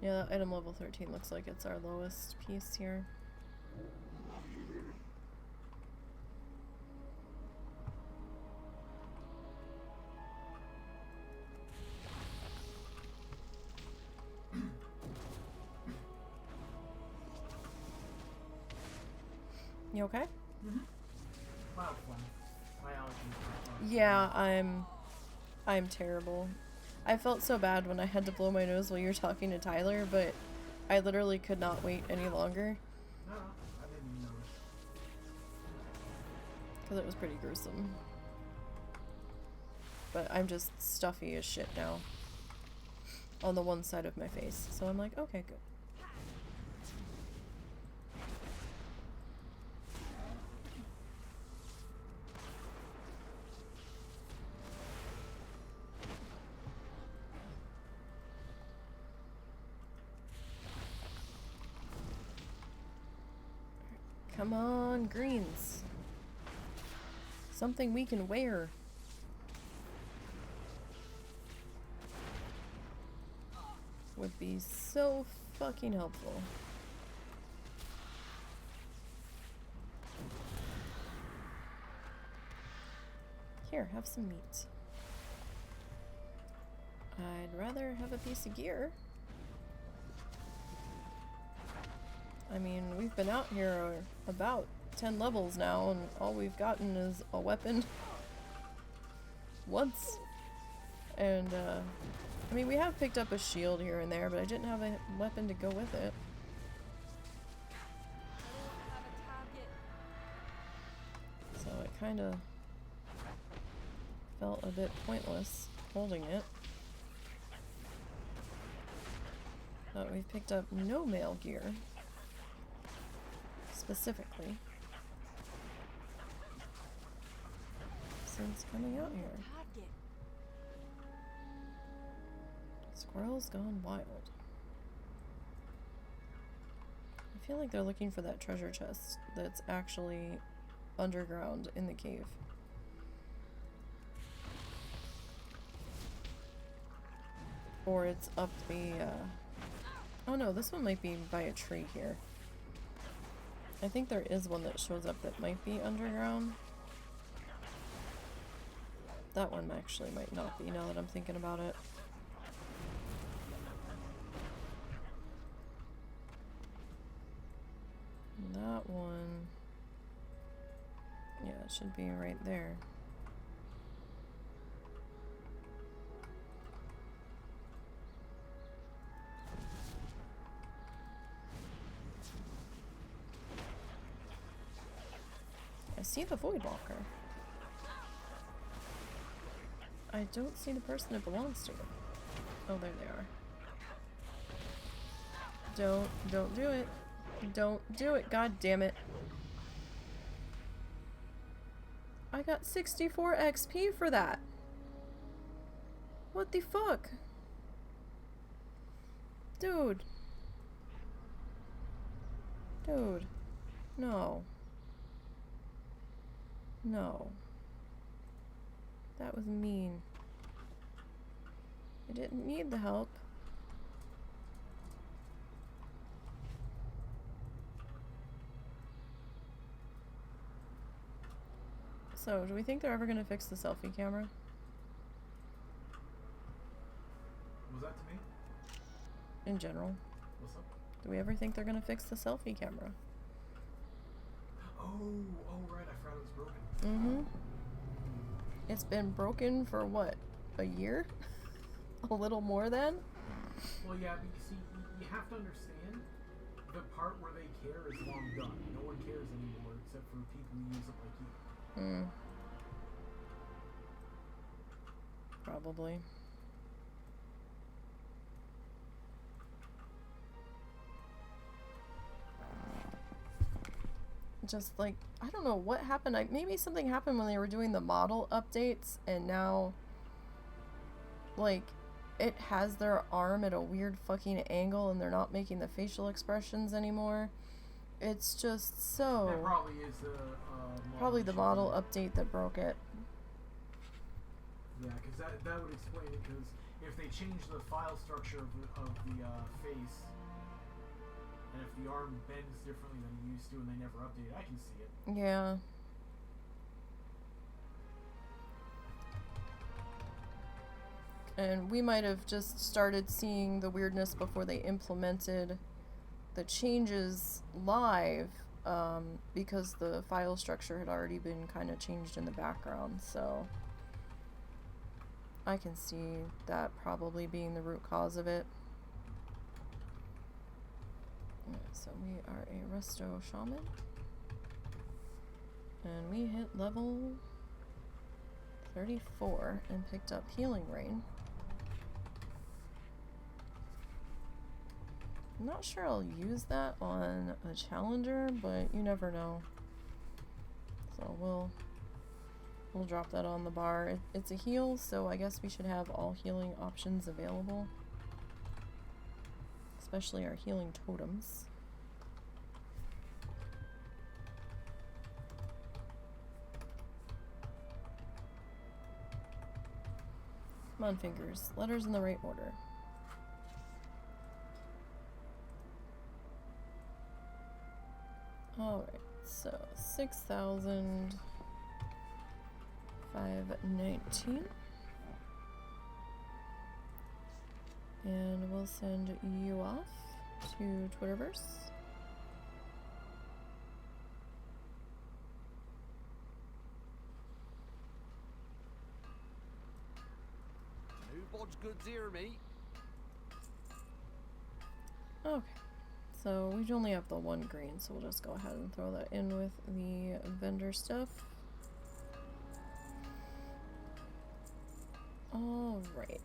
Yeah, item level 13 looks like it's our lowest piece here. You okay? Mm-hmm. Mild phlegm. My allergies. Yeah, I'm terrible. I felt so bad when I had to blow my nose while you were talking to Tyler, but I literally could not wait any longer. No, I didn't notice. Because it was pretty gruesome. But I'm just stuffy as shit now. On the one side of my face. So I'm like, okay, good. Come on, greens. Something we can wear. would be so fucking helpful. Here, have some meat. I'd rather have a piece of gear. I mean, we've been out here about 10 levels now, and all we've gotten is a weapon once. And, I mean, we have picked up a shield here and there, but I didn't have a weapon to go with it. So it kind of felt a bit pointless holding it. But we've picked up no mail gear, specifically, since coming out here. Squirrels gone wild. I feel like they're looking for that treasure chest that's actually underground in the cave. Or it's up the, oh no, this one might be by a tree here. I think there is one that shows up that might be underground. That one actually might not be, now that I'm thinking about it. That one... yeah, it should be right there. I see the Void Walker. I don't see the person it belongs to. Oh, there they are. Don't do it. Don't do it, god damn it. I got 64 XP for that. What the fuck? Dude. Dude. No. No. That was mean. I didn't need the help. So, do we think they're ever gonna fix the selfie camera? Was that to me? In general. What's up? Do we ever think they're gonna fix the selfie camera? Oh, right, I forgot it was broken. Mm-hmm. It's been broken for what? A year? A little more than? Well, yeah, but you see, you have to understand, the part where they care is long done. No one cares anymore except for people who use it like you. Probably. Just like, I don't know what happened. Maybe something happened when they were doing the model updates, and now, like, it has their arm at a weird fucking angle and they're not making the facial expressions anymore. It's just so... That probably is probably the model update that broke it. Yeah, because that would explain it, because if they change the file structure of the face, and if the arm bends differently than it used to and they never update it, I can see it. Yeah. And we might have just started seeing the weirdness before they implemented the changes live, because the file structure had already been kind of changed in the background, so I can see that probably being the root cause of it. Yeah, so we are a Resto Shaman, and we hit level 34 and picked up Healing Rain. I'm not sure I'll use that on a challenger, but you never know. So we'll drop that on the bar. It's a heal, so I guess we should have all healing options available. Especially our healing totems. Come on, fingers. Letters in the right order. Alright, so 6,519. And we'll send you off to Twitterverse. Who bodge goods here, mate? Okay, so we only have the one green, so we'll just go ahead and throw that in with the vendor stuff. Alright.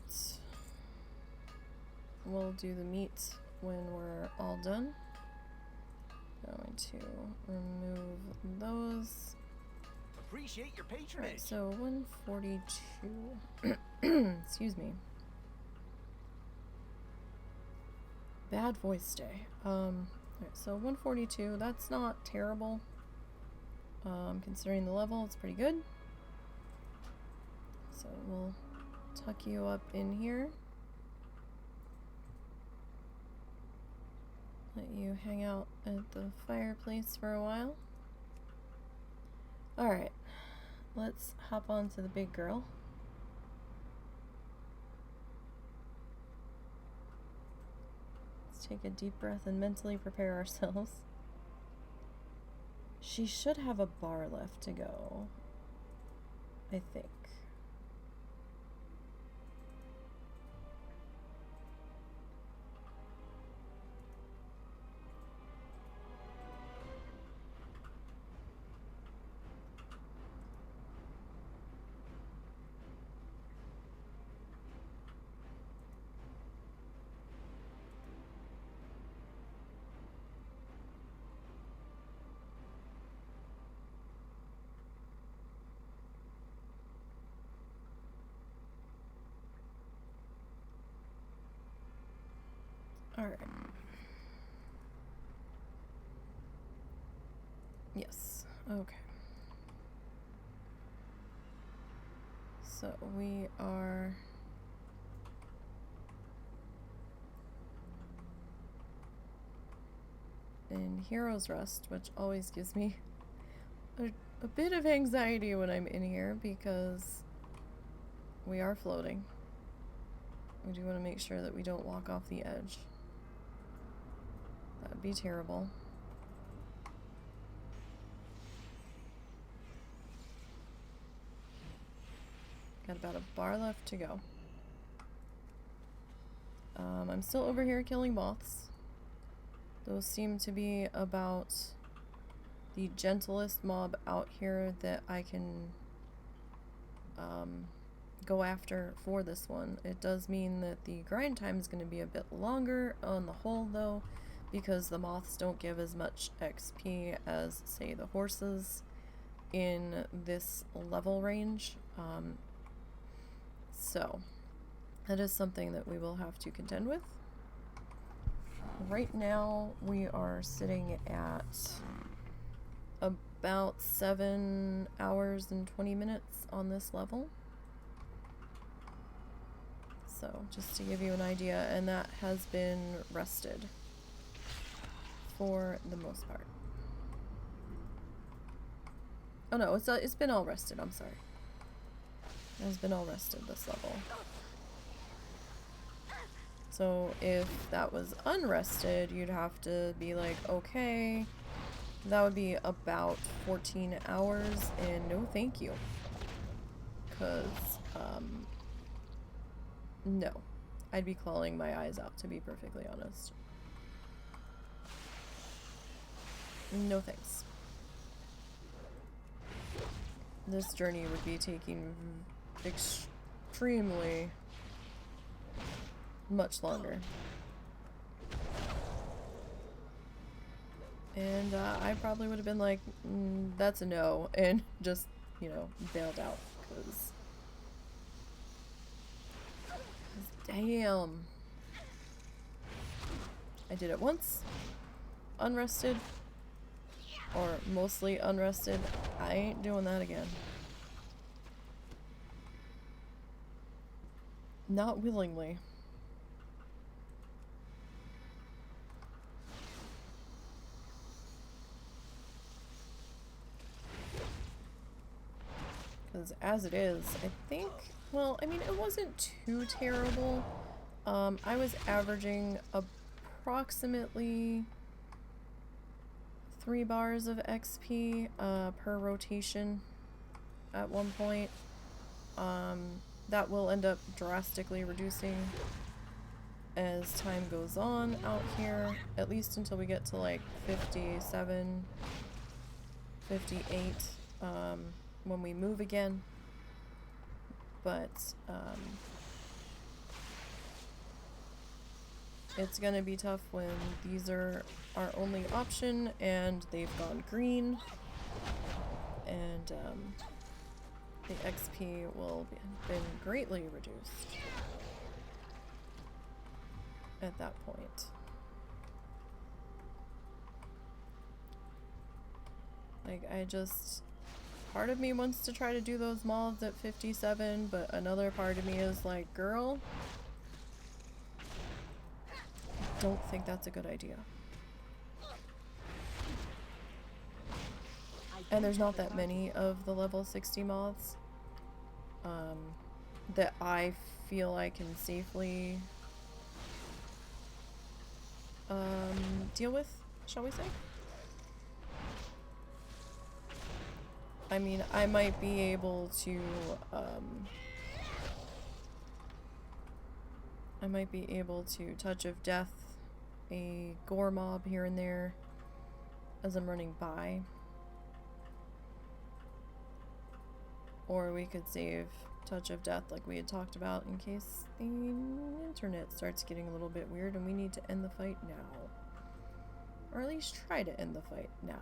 We'll do the meat when we're all done. Going to remove those. Appreciate your patronage. Right, so 142. Excuse me. Bad voice day. Alright, so 142, that's not terrible. Considering the level, it's pretty good. So we'll tuck you up in here. Let you hang out at the fireplace for a while. Alright, let's hop on to the big girl. Let's take a deep breath and mentally prepare ourselves. She should have a bar left to go, I think. Alright. Yes. Okay. So we are in Hero's Rest, which always gives me a bit of anxiety when I'm in here because we are floating. We do want to make sure that we don't walk off the edge. That'd be terrible. Got about a bar left to go. I'm still over here killing moths. Those seem to be about the gentlest mob out here that I can go after for this one. It does mean that the grind time is going to be a bit longer on the whole though, because the moths don't give as much XP as, say, the horses in this level range. So that is something that we will have to contend with. Right now we are sitting at about 7 hours and 20 minutes on this level. So just to give you an idea, and that has been rested for the most part. Oh no, it's been all rested, I'm sorry. It has been all rested this level. So if that was unrested, you'd have to be like, okay, that would be about 14 hours, and no thank you. Cause, no. I'd be clawing my eyes out, to be perfectly honest. No thanks. This journey would be taking extremely much longer. And I probably would have been like, that's a no, and just, you know, bailed out, because damn. I did it once, unrested, or mostly unrested. I ain't doing that again. Not willingly. because as it is, I think, well, I mean, it wasn't too terrible. I was averaging approximately 3 bars of XP per rotation at one point. That will end up drastically reducing as time goes on out here, at least until we get to like 57, 58 when we move again. But it's gonna be tough when these are our only option and they've gone green, and the XP will be been greatly reduced at that point. Like, part of me wants to try to do those mobs at 57, but another part of me is like, girl, don't think that's a good idea. And there's not that many of the level 60 moths that I feel I can safely deal with, shall we say? I mean, I might be able to Touch of Death a gore mob here and there as I'm running by. Or we could save Touch of Death like we had talked about in case the internet starts getting a little bit weird and we need to end the fight now. Or at least try to end the fight now.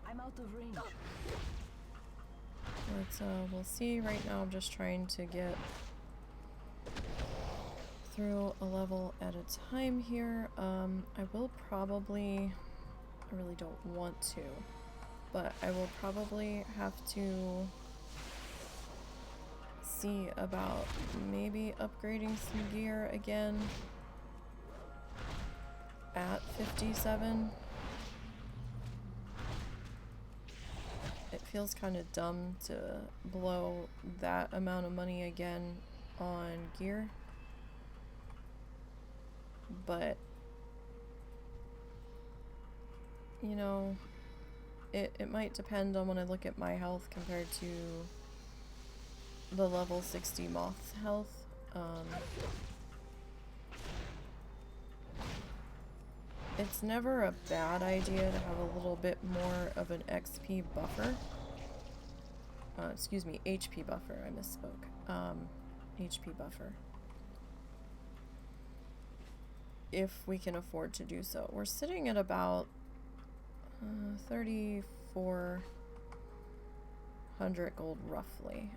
I'm out of range. We'll see. Right now I'm just trying to get through a level at a time here. I will probably, I really don't want to, but I will probably have to see about maybe upgrading some gear again at 57. It feels kind of dumb to blow that amount of money again on gear, but you know, it might depend on when I look at my health compared to the level 60 moth health. It's never a bad idea to have a little bit more of an XP buffer. Excuse me, HP buffer, I misspoke. HP buffer. If we can afford to do so. We're sitting at about 3,400 gold roughly.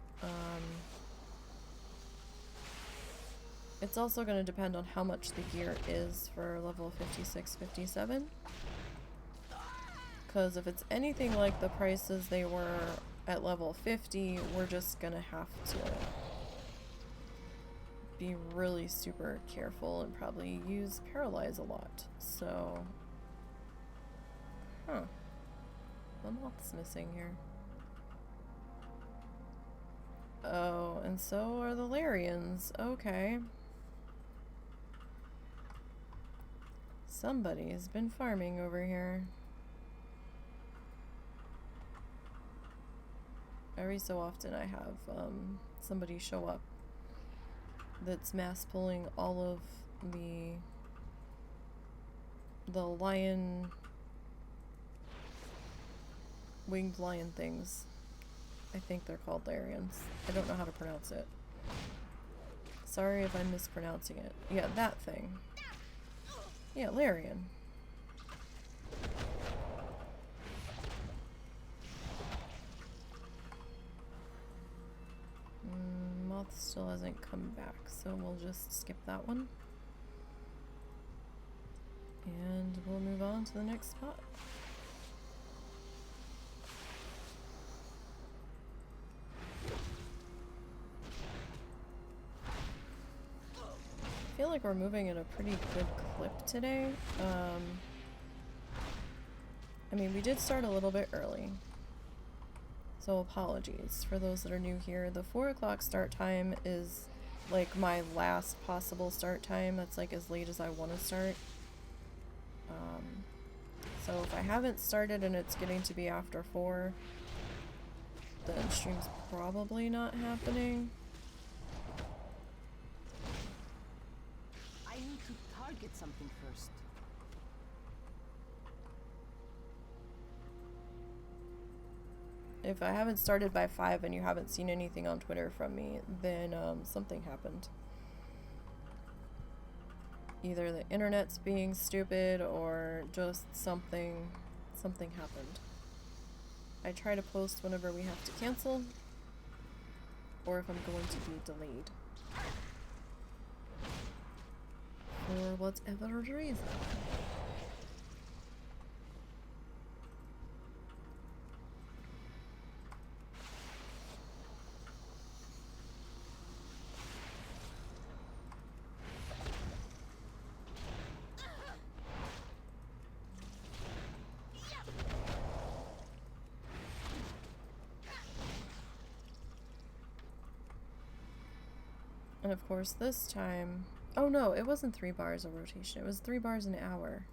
It's also going to depend on how much the gear is for level 56, 57. Because if it's anything like the prices they were at level 50, we're just going to have to be really super careful and probably use Paralyze a lot. So, the moth's missing here. Oh, and so are the Larians. Okay. Somebody has been farming over here. Every so often I have somebody show up that's mass pulling all of the lion, winged lion things. I think they're called Larians. I don't know how to pronounce it. Sorry if I'm mispronouncing it. Yeah, that thing. Yeah, Larian. Moth still hasn't come back, so we'll just skip that one. And we'll move on to the next spot. like we're moving at a pretty good clip today. I mean, we did start a little bit early. So apologies for those that are new here. The 4 o'clock start time is like my last possible start time. That's like as late as I want to start. So if I haven't started and it's getting to be after 4, then stream's probably not happening. I need to target something first. If I haven't started by 5 and you haven't seen anything on Twitter from me, then something happened. Either the internet's being stupid or just something happened. I try to post whenever we have to cancel or if I'm going to be delayed. For whatever reason. And of course this time, oh no, it wasn't 3 bars of rotation, it was 3 bars an hour.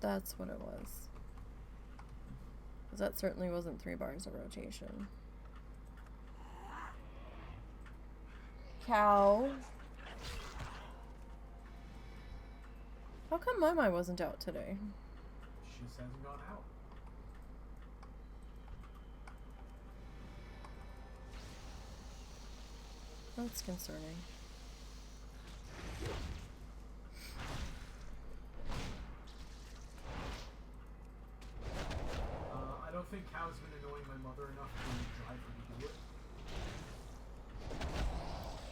That's what it was. 'Cause that certainly wasn't 3 bars of rotation. Cow. How come my wasn't out today? She just hasn't gone out. That's concerning. I don't think Cow's been annoying my mother enough to drive her to do it.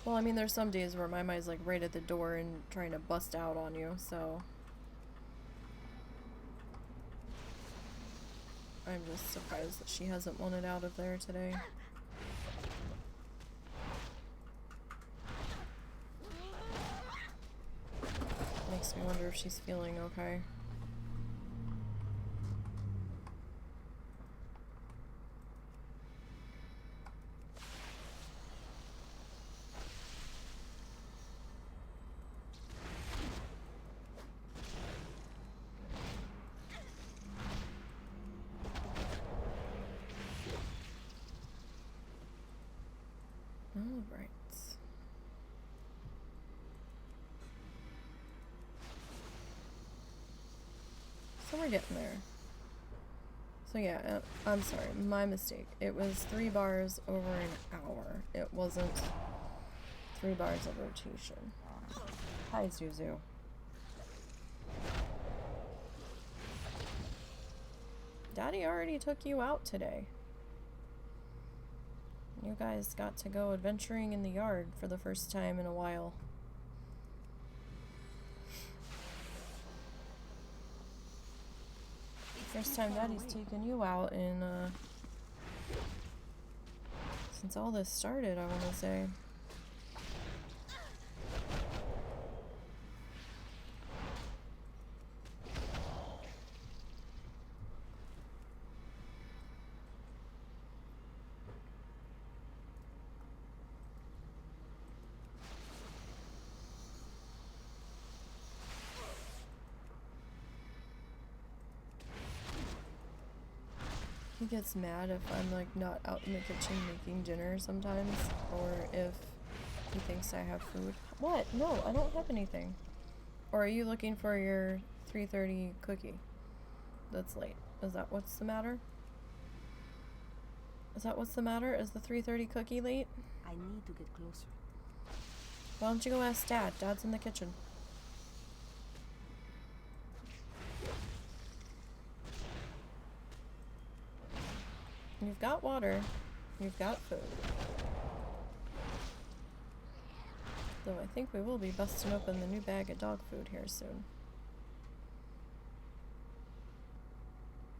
Well, I mean, there's some days where my mind's like right at the door and trying to bust out on you, so I'm just surprised that she hasn't wanted out of there today. Makes me wonder if she's feeling okay. All right. So we're getting there. So yeah, I'm sorry, my mistake. It was 3 bars over an hour. It wasn't 3 bars of rotation. Hi, Zuzu. Daddy already took you out today. You guys got to go adventuring in the yard for the first time in a while. First time Daddy's taken you out in, since all this started, I want to say. He gets mad if I'm like not out in the kitchen making dinner sometimes, or if he thinks I have food. What? No, I don't have anything. Or are you looking for your 3:30 cookie? That's late. Is that what's the matter? Is that what's the matter? Is the 3:30 cookie late? I need to get closer. Why don't you go ask Dad? Dad's in the kitchen. You've got water. You've got food. Though I think we will be busting open the new bag of dog food here soon.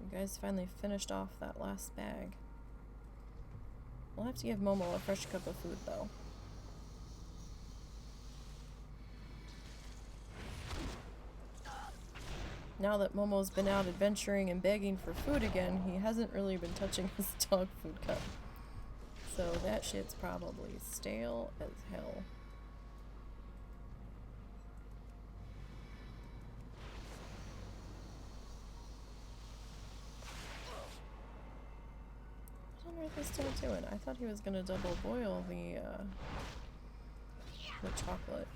You guys finally finished off that last bag. We'll have to give Momo a fresh cup of food though. now that Momo's been out adventuring and begging for food again, he hasn't really been touching his dog food cup. So that shit's probably stale as hell. What on earth is still doing? I thought he was gonna double boil the chocolate.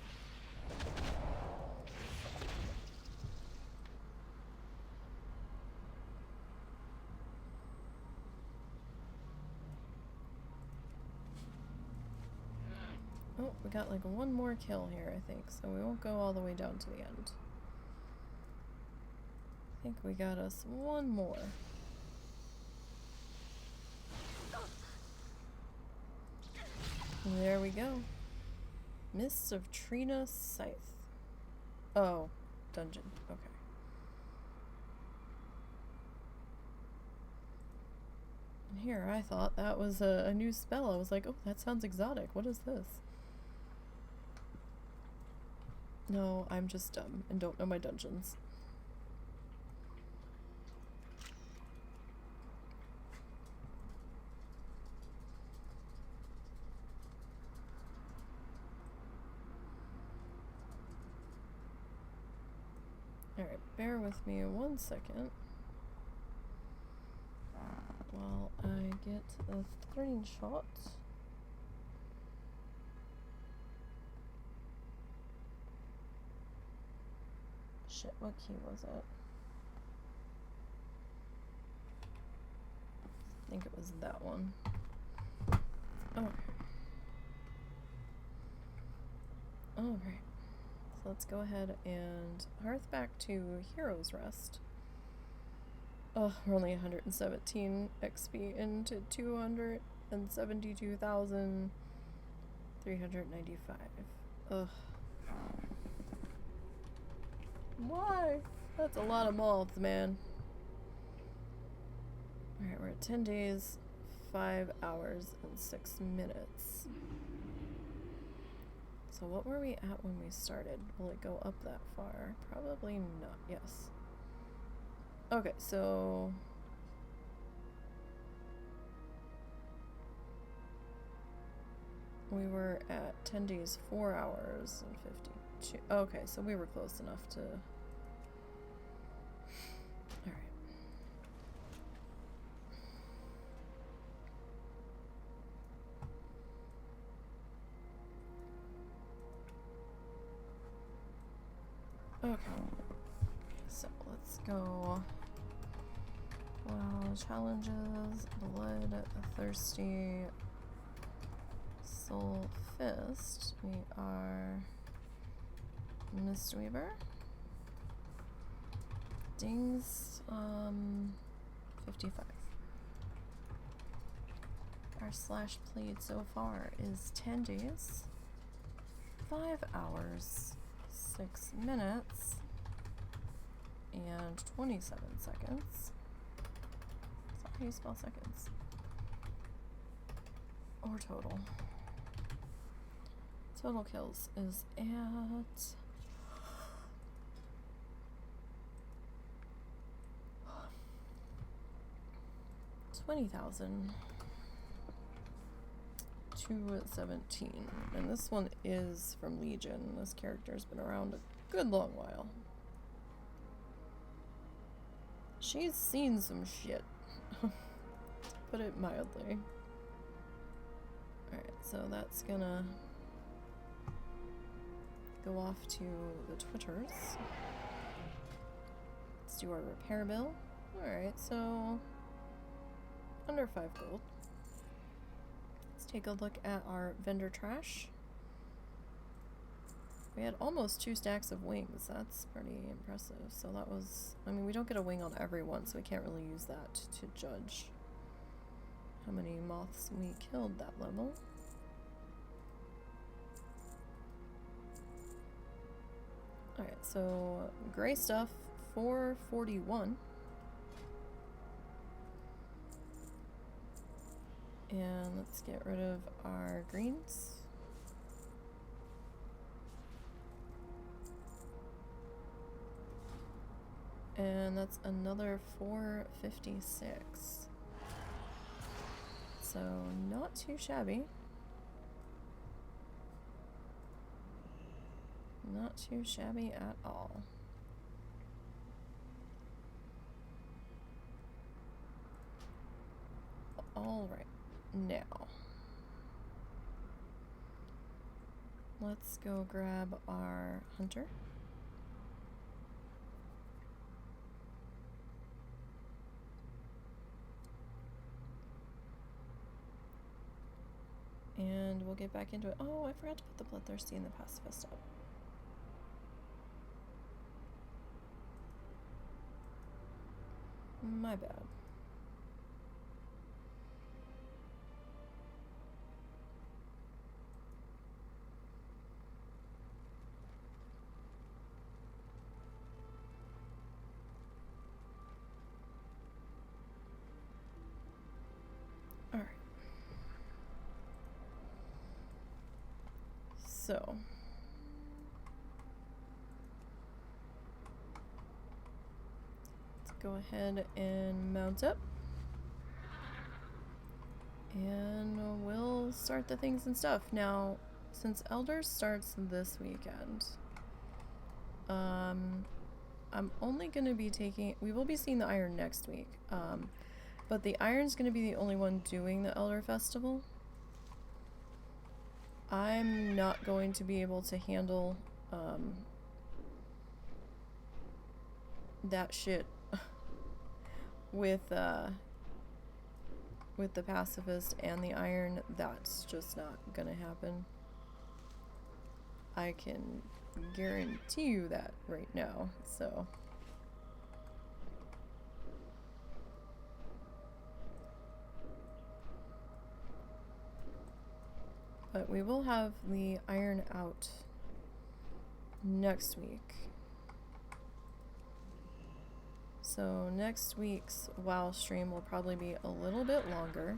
Oh, we got like one more kill here, I think, so we won't go all the way down to the end. I think we got us one more. There we go. Mists of Trina Scythe. Oh, dungeon. Okay. And here, I thought that was a new spell. I was like, oh, that sounds exotic. What is this? No, I'm just dumb and don't know my dungeons. Alright, bear with me 1 second while I get a screenshot. Shit, what key was it? I think it was that one. Okay. Alright. So let's go ahead and hearth back to Hero's Rest. Oh, we're only 117 XP into 272,395. Ugh. Why? That's a lot of moths, man. Alright, we're at 10 days, 5 hours, and 6 minutes. So what were we at when we started? Will it go up that far? Probably not. Yes. Okay, so... we were at 10 days, 4 hours, and 52. Okay, so we were close enough to... Alright. Okay. So, let's go... Well, challenges, blood, thirsty, soul fist. We are Mistweaver. Dings, 55. Our slash played so far is 10 days, 5 hours, 6 minutes, and 27 seconds. How do you spell seconds? Or total. Total kills is at 20,217. And this one is from Legion. This character's been around a good long while. She's seen some shit. To put it mildly. Alright, so that's gonna go off to the Twitters. Let's do our repair bill. Alright, so under 5 gold. Let's take a look at our vendor trash. We had almost 2 stacks of wings. That's pretty impressive. So that was... I mean, we don't get a wing on everyone, so we can't really use that to judge how many moths we killed that level. Alright, so gray stuff, 441. And let's get rid of our greens. And that's another 456. So, not too shabby. Not too shabby at all. Alright, now. Let's go grab our hunter. And we'll get back into it. Oh, I forgot to put the Bloodthirsty and the Pacifist up. My bad. All right. So, let's go ahead and mount up. And we'll start the things and stuff. Now, since Elder starts this weekend, I'm only going to be taking... We will be seeing the Iron next week. But the Iron's going to be the only one doing the Elder Festival. I'm not going to be able to handle that shit with the Pacifist and the Iron. That's just not gonna happen. I can guarantee you that right now, so. But we will have the Iron out next week. So next week's WoW stream will probably be a little bit longer.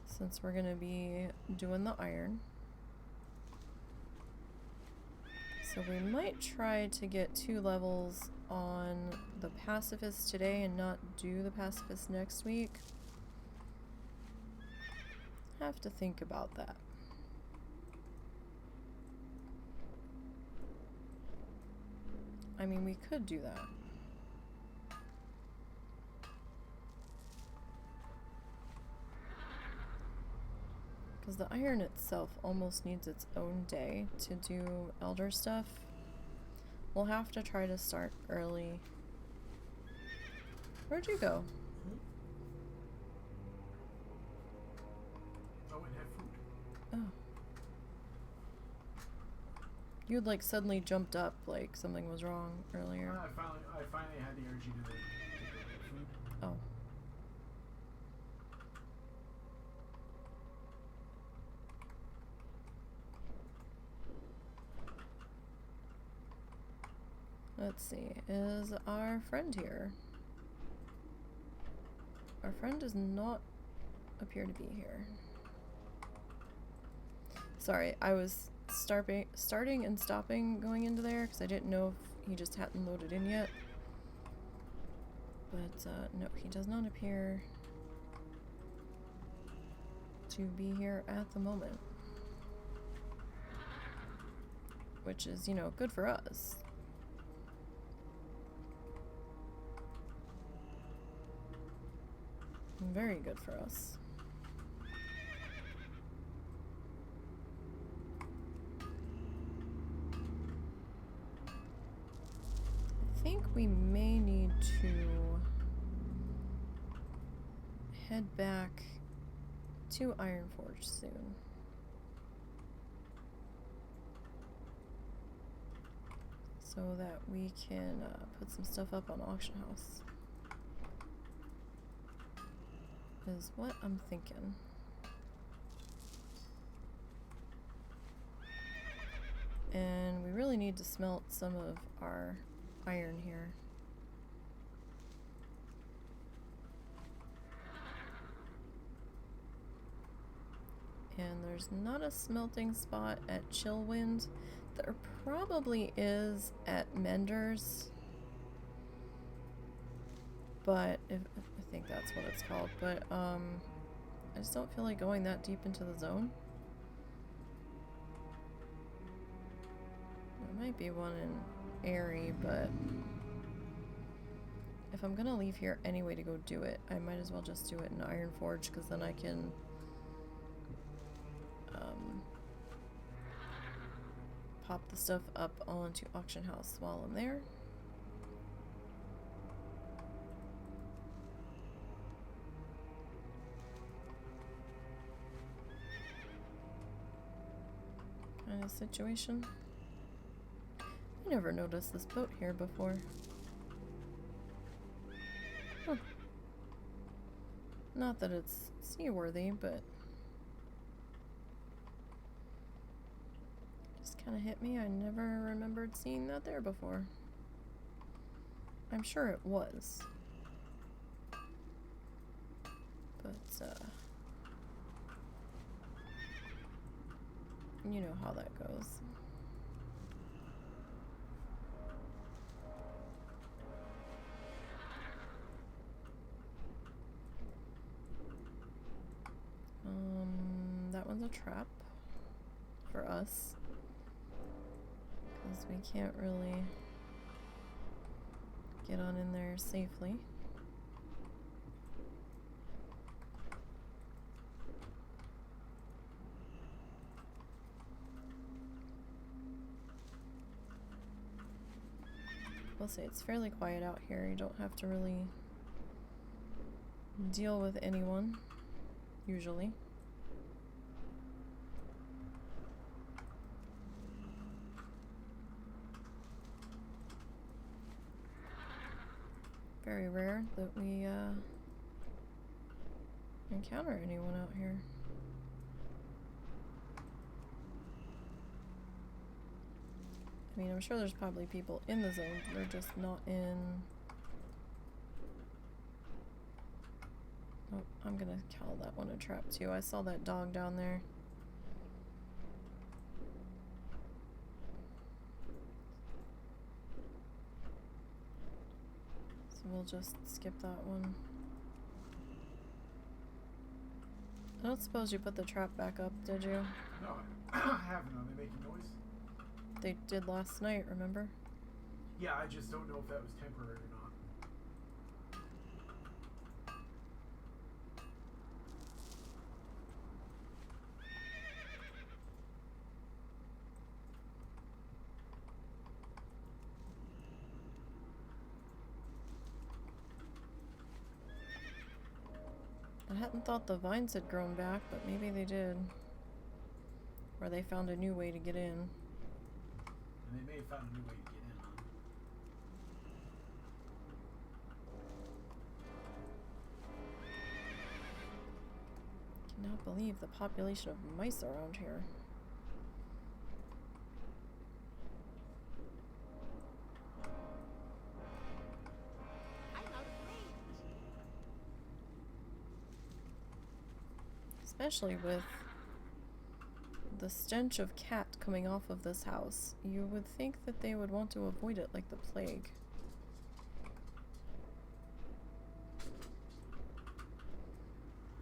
Since we're gonna be doing the Iron. So we might try to get 2 levels on the Pacifist today and not do the Pacifist next week. Have to think about that. I mean, we could do that. Because the Iron itself almost needs its own day to do Elder stuff. We'll have to try to start early. Where'd you go? I went and had food. Oh. You had like suddenly jumped up like something was wrong earlier. I finally had the energy to go get food. Oh. Let's see, is our friend here? Our friend does not appear to be here. Sorry, I was starting and stopping going into there because I didn't know if he just hadn't loaded in yet. But no, he does not appear to be here at the moment. Which is, you know, good for us. Very good for us. I think we may need to head back to Ironforge soon. So that we can put some stuff up on Auction House. Is what I'm thinking. And we really need to smelt some of our iron here. And there's There's not a smelting spot at Chillwind. There probably is at Mender's. But I think that's what it's called. But I just don't feel like going that deep into the zone. There might be one in Airy, but if I'm gonna leave here anyway to go do it, I might as well just do it in Ironforge, because then I can pop the stuff up onto Auction House while I'm there. Kind of situation. I never noticed this boat here before. Huh. Not that it's seaworthy, but just kind of hit me. I never remembered seeing that there before. I'm sure it was. But, you know how that goes. That one's a trap for us, because we can't really get on in there safely. We'll say it's fairly quiet out here. You don't have to really deal with anyone, usually. Very rare that we encounter anyone out here. I mean, I'm sure there's probably people in the zone, they're just not in... Oh, I'm gonna call that one a trap too. I saw that dog down there. So we'll just skip that one. I don't suppose you put the trap back up, did you? No, I haven't. Are they making noise? They did last night, remember? Yeah, I just don't know if that was temporary or not. I hadn't thought the vines had grown back, but maybe they did. Or they found a new way to get in. And they may have found a new way to get in on. Cannot believe the population of mice around here. Especially with the stench of cat coming off of this house. You would think that they would want to avoid it like the plague.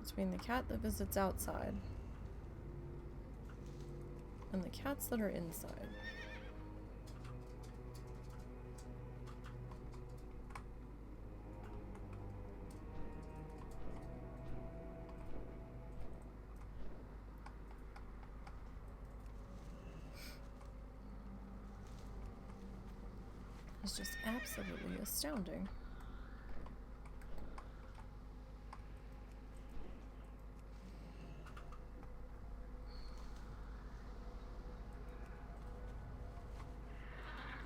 Between the cat that visits outside and the cats that are inside. It's just absolutely astounding.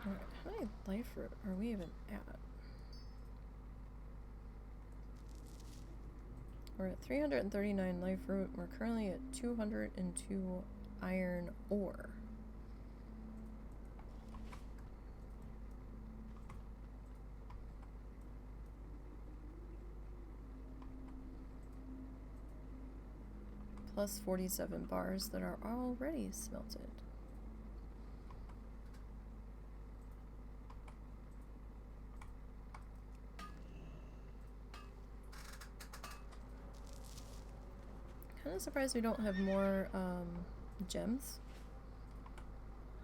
Alright, how many life are we even at? We're at 339 life root. We're currently at 202 iron ore. plus 47 bars that are already smelted. Kind of surprised we don't have more gems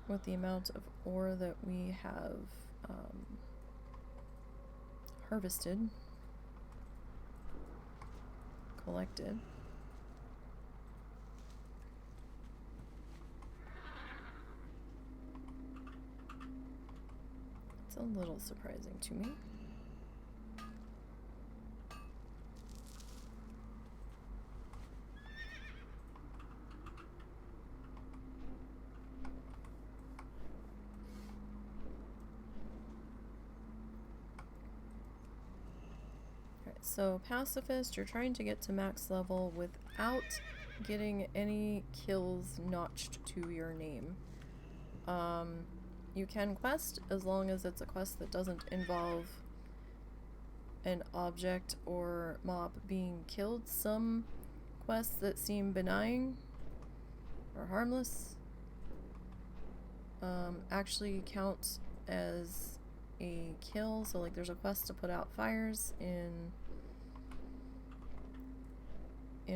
with the amount of ore that we have harvested, collected. It's a little surprising to me. So Pacifist, you're trying to get to max level without getting any kills notched to your name. You can quest as long as it's a quest that doesn't involve an object or mob being killed. Some quests that seem benign or harmless actually count as a kill. So like there's a quest to put out fires in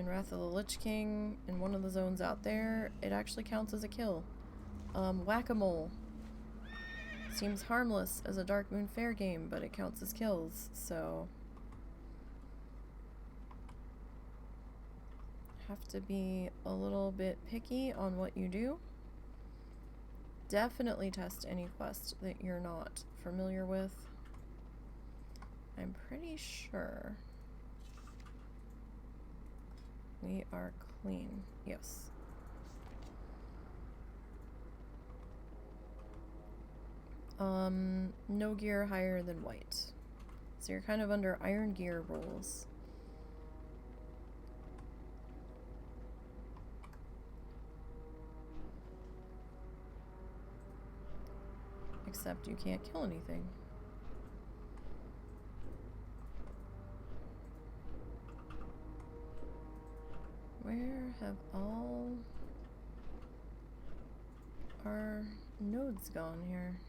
Wrath of the Lich King, in one of the zones out there. It actually counts as a kill. Whack-a-mole seems harmless as a Dark Moon Fair game, but it counts as kills, so have to be a little bit picky on what you do. Definitely test any quest that you're not familiar with. I'm pretty sure we are clean. Yes. No gear higher than white. So you're kind of under iron gear rules. Except you can't kill anything. Where have all our nodes gone here?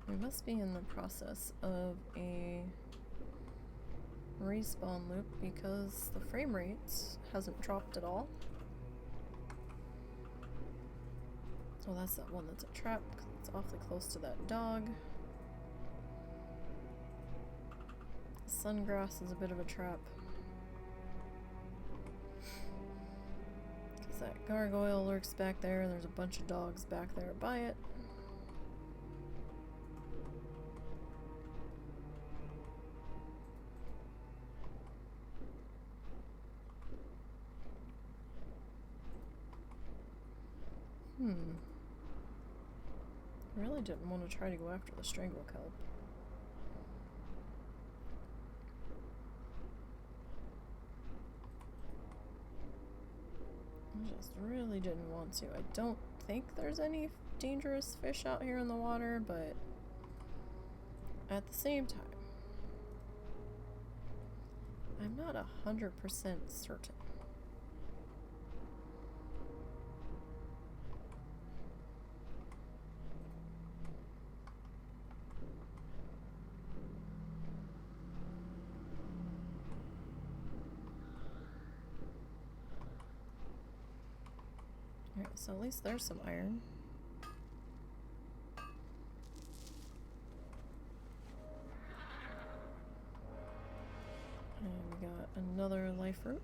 We must be in the process of a respawn loop because the frame rate hasn't dropped at all. Oh, that's that one that's a trap because it's awfully close to that dog. Sungrass is a bit of a trap. Because that gargoyle lurks back there and there's a bunch of dogs back there by it. I really didn't want to try to go after the strangle kelp. I just really didn't want to. I don't think there's any dangerous fish out here in the water, but at the same time, I'm not 100% certain. Alright, so at least there's some iron. And we got another life root.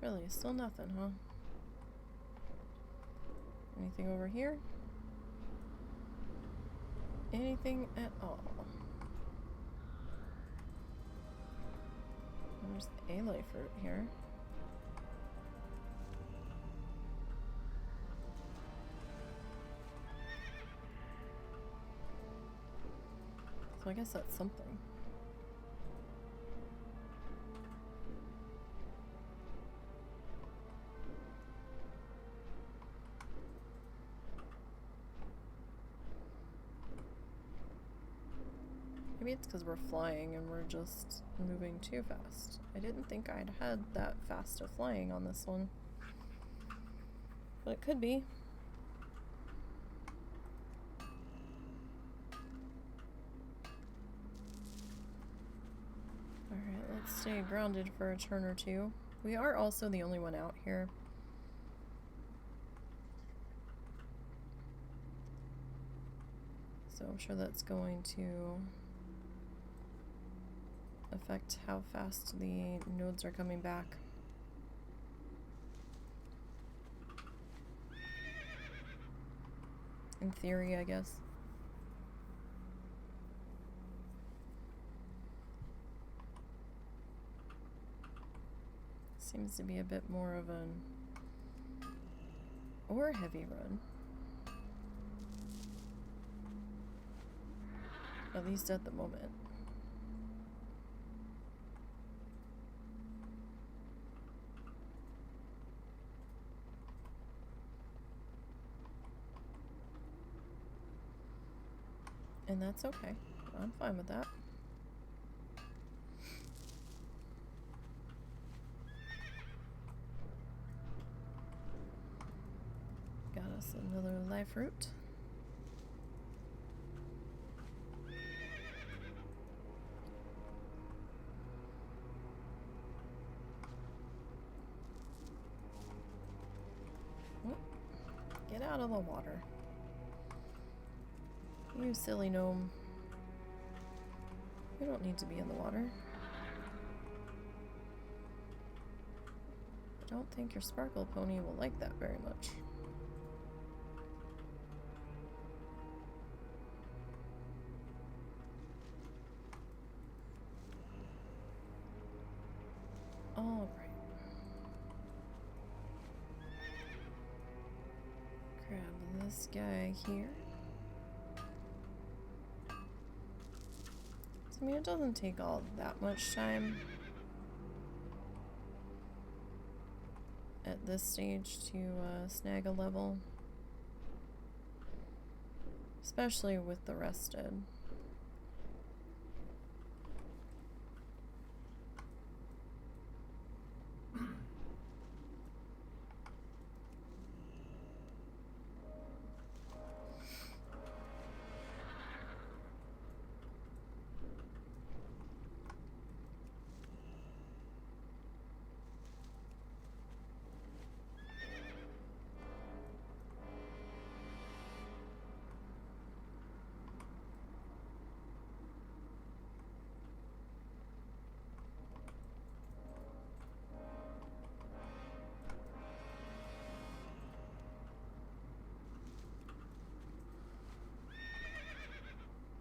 Really, still nothing, huh? Anything over here? Anything at all? There's a life root here. So I guess that's something. Maybe it's because we're flying and we're just moving too fast. I didn't think I'd had that fast of flying on this one. But it could be. Alright, let's stay grounded for a turn or two. We are also the only one out here. So I'm sure that's going to affect how fast the nodes are coming back. In theory, I guess. Seems to be a bit more of an or heavy run. At least at the moment. And that's okay. I'm fine with that. Got us another life route. Get out of the water. You silly gnome. You don't need to be in the water. I don't think your sparkle pony will like that very much. All right. Grab this guy here. I mean, it doesn't take all that much time at this stage to snag a level, especially with the rested.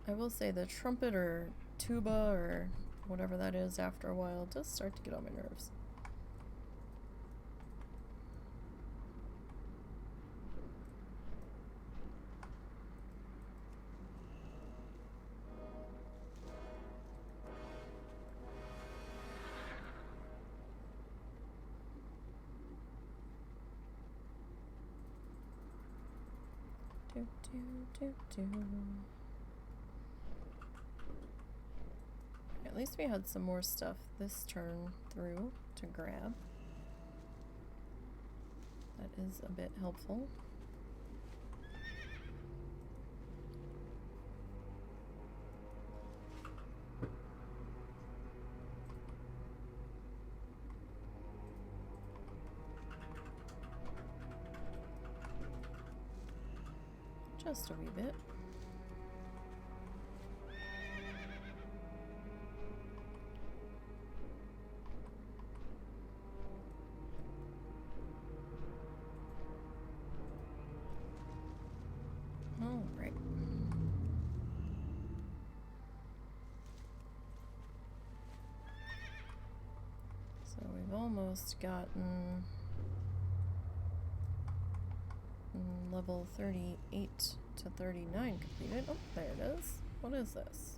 I will say the trumpet or tuba or whatever that is after a while does start to get on my nerves. Do, do, do, do. At least we had some more stuff this turn through to grab. That is a bit helpful. Just a wee bit. All right. So we've almost gotten level 38 to 39 completed. Oh, there it is. What is this?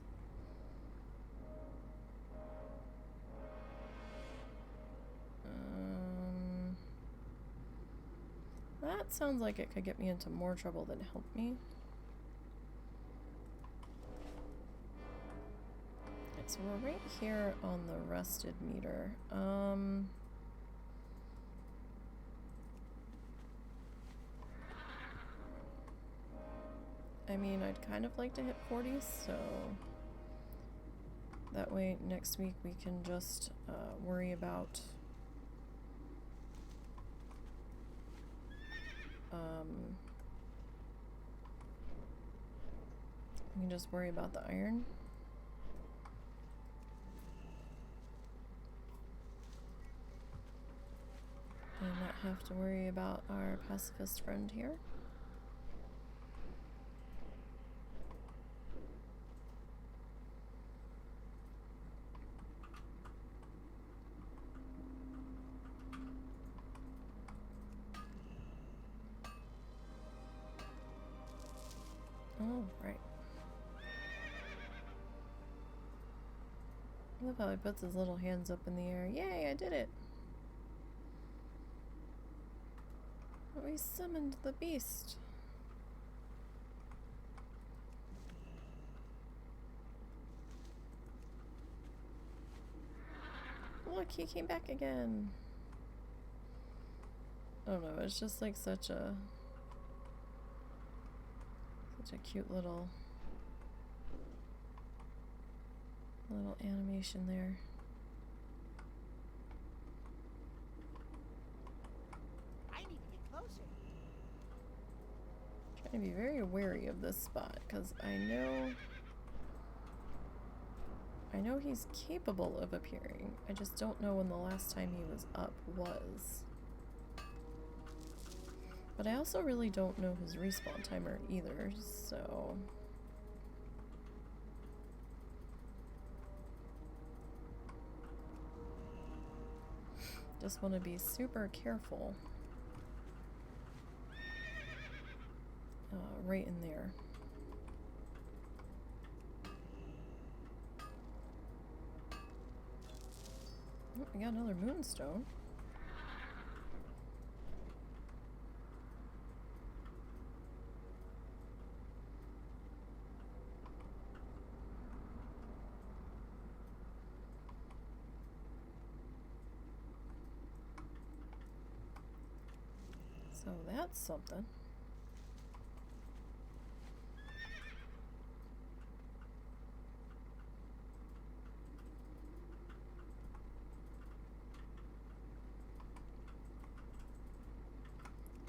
That sounds like it could get me into more trouble than help me. So we're right here on the rested meter. I mean, I'd kind of like to hit 40, so that way next week we can just worry about we can just worry about the iron. And not have to worry about our pacifist friend here. Oh, right. I love how he puts his little hands up in the air. Yay, I did it! We summoned the beast. Look, he came back again. I don't know, it's just like such a cute little animation there. I need to get closer. Trying to be very wary of this spot because I know he's capable of appearing. I just don't know when the last time he was up was. But I also really don't know his respawn timer either, so just want to be super careful right in there. Oh, we got another moonstone. So that's something.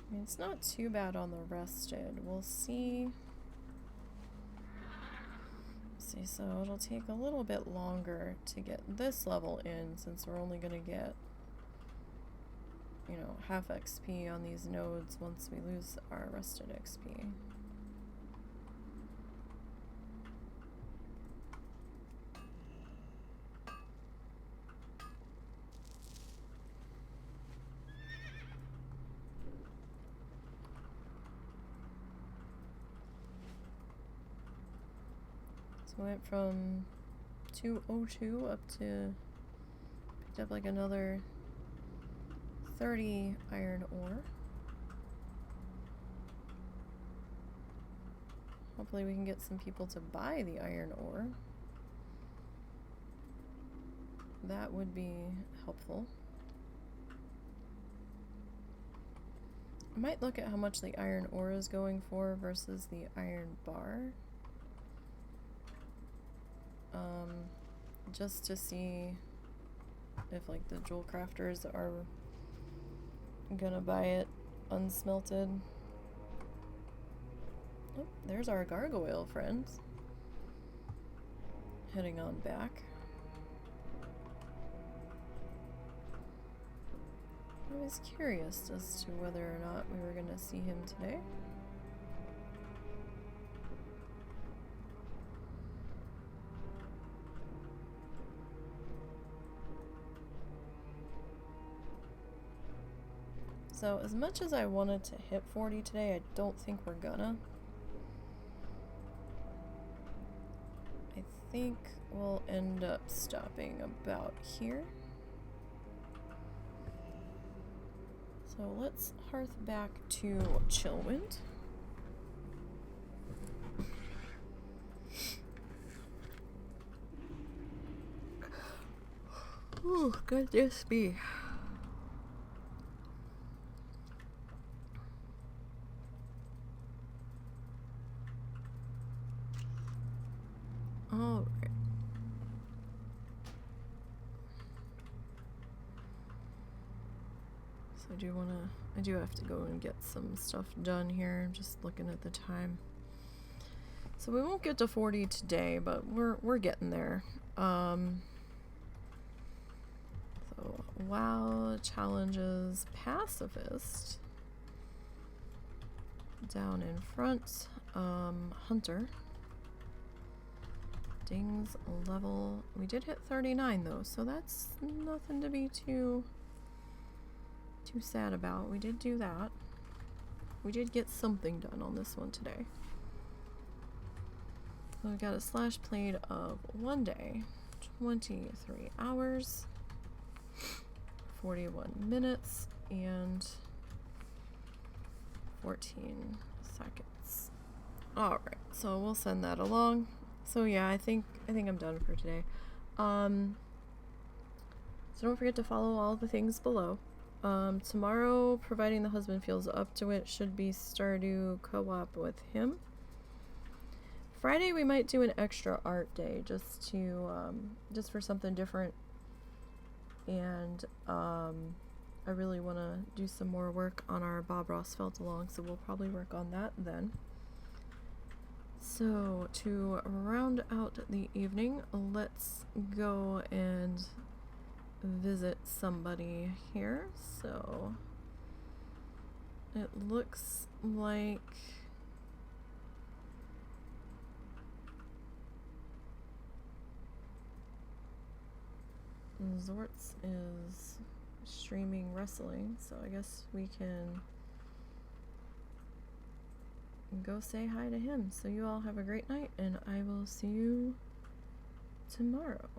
I mean, it's not too bad on the rested. We'll see. See, so it'll take a little bit longer to get this level in since we're only gonna get, you know, half XP on these nodes once we lose our rested XP. So I went from 202 up to, picked up like another 30 iron ore. Hopefully we can get some people to buy the iron ore. That would be helpful. I might look at how much the iron ore is going for versus the iron bar. Just to see if like the jewel crafters are gonna buy it unsmelted. Oh, there's our gargoyle friends. Heading on back. I was curious as to whether or not we were gonna see him today. So as much as I wanted to hit 40 today, I don't think we're gonna. I think we'll end up stopping about here. So let's hearth back to Chillwind. Oh, goodness me. All right. So I do have to go and get some stuff done here. I'm just looking at the time. So we won't get to 40 today, but we're getting there. So WoW challenges Pacifist down in front. Hunter. Ding's level. We did hit 39 though, so that's nothing to be too sad about. We did do that. We did get something done on this one today. So we got a slash played of 1 day, 23 hours, 41 minutes, and 14 seconds. Alright, so we'll send that along. So yeah, I think I'm done for today. So don't forget to follow all the things below. Tomorrow, providing the husband feels up to it, should be Stardew co-op with him. Friday we might do an extra art day just for something different, and I really want to do some more work on our Bob Ross felt along, so we'll probably work on that then. So to round out the evening, let's go and visit somebody here. So it looks like Zortz is streaming wrestling, so I guess we can go say hi to him. So you all have a great night, and I will see you tomorrow.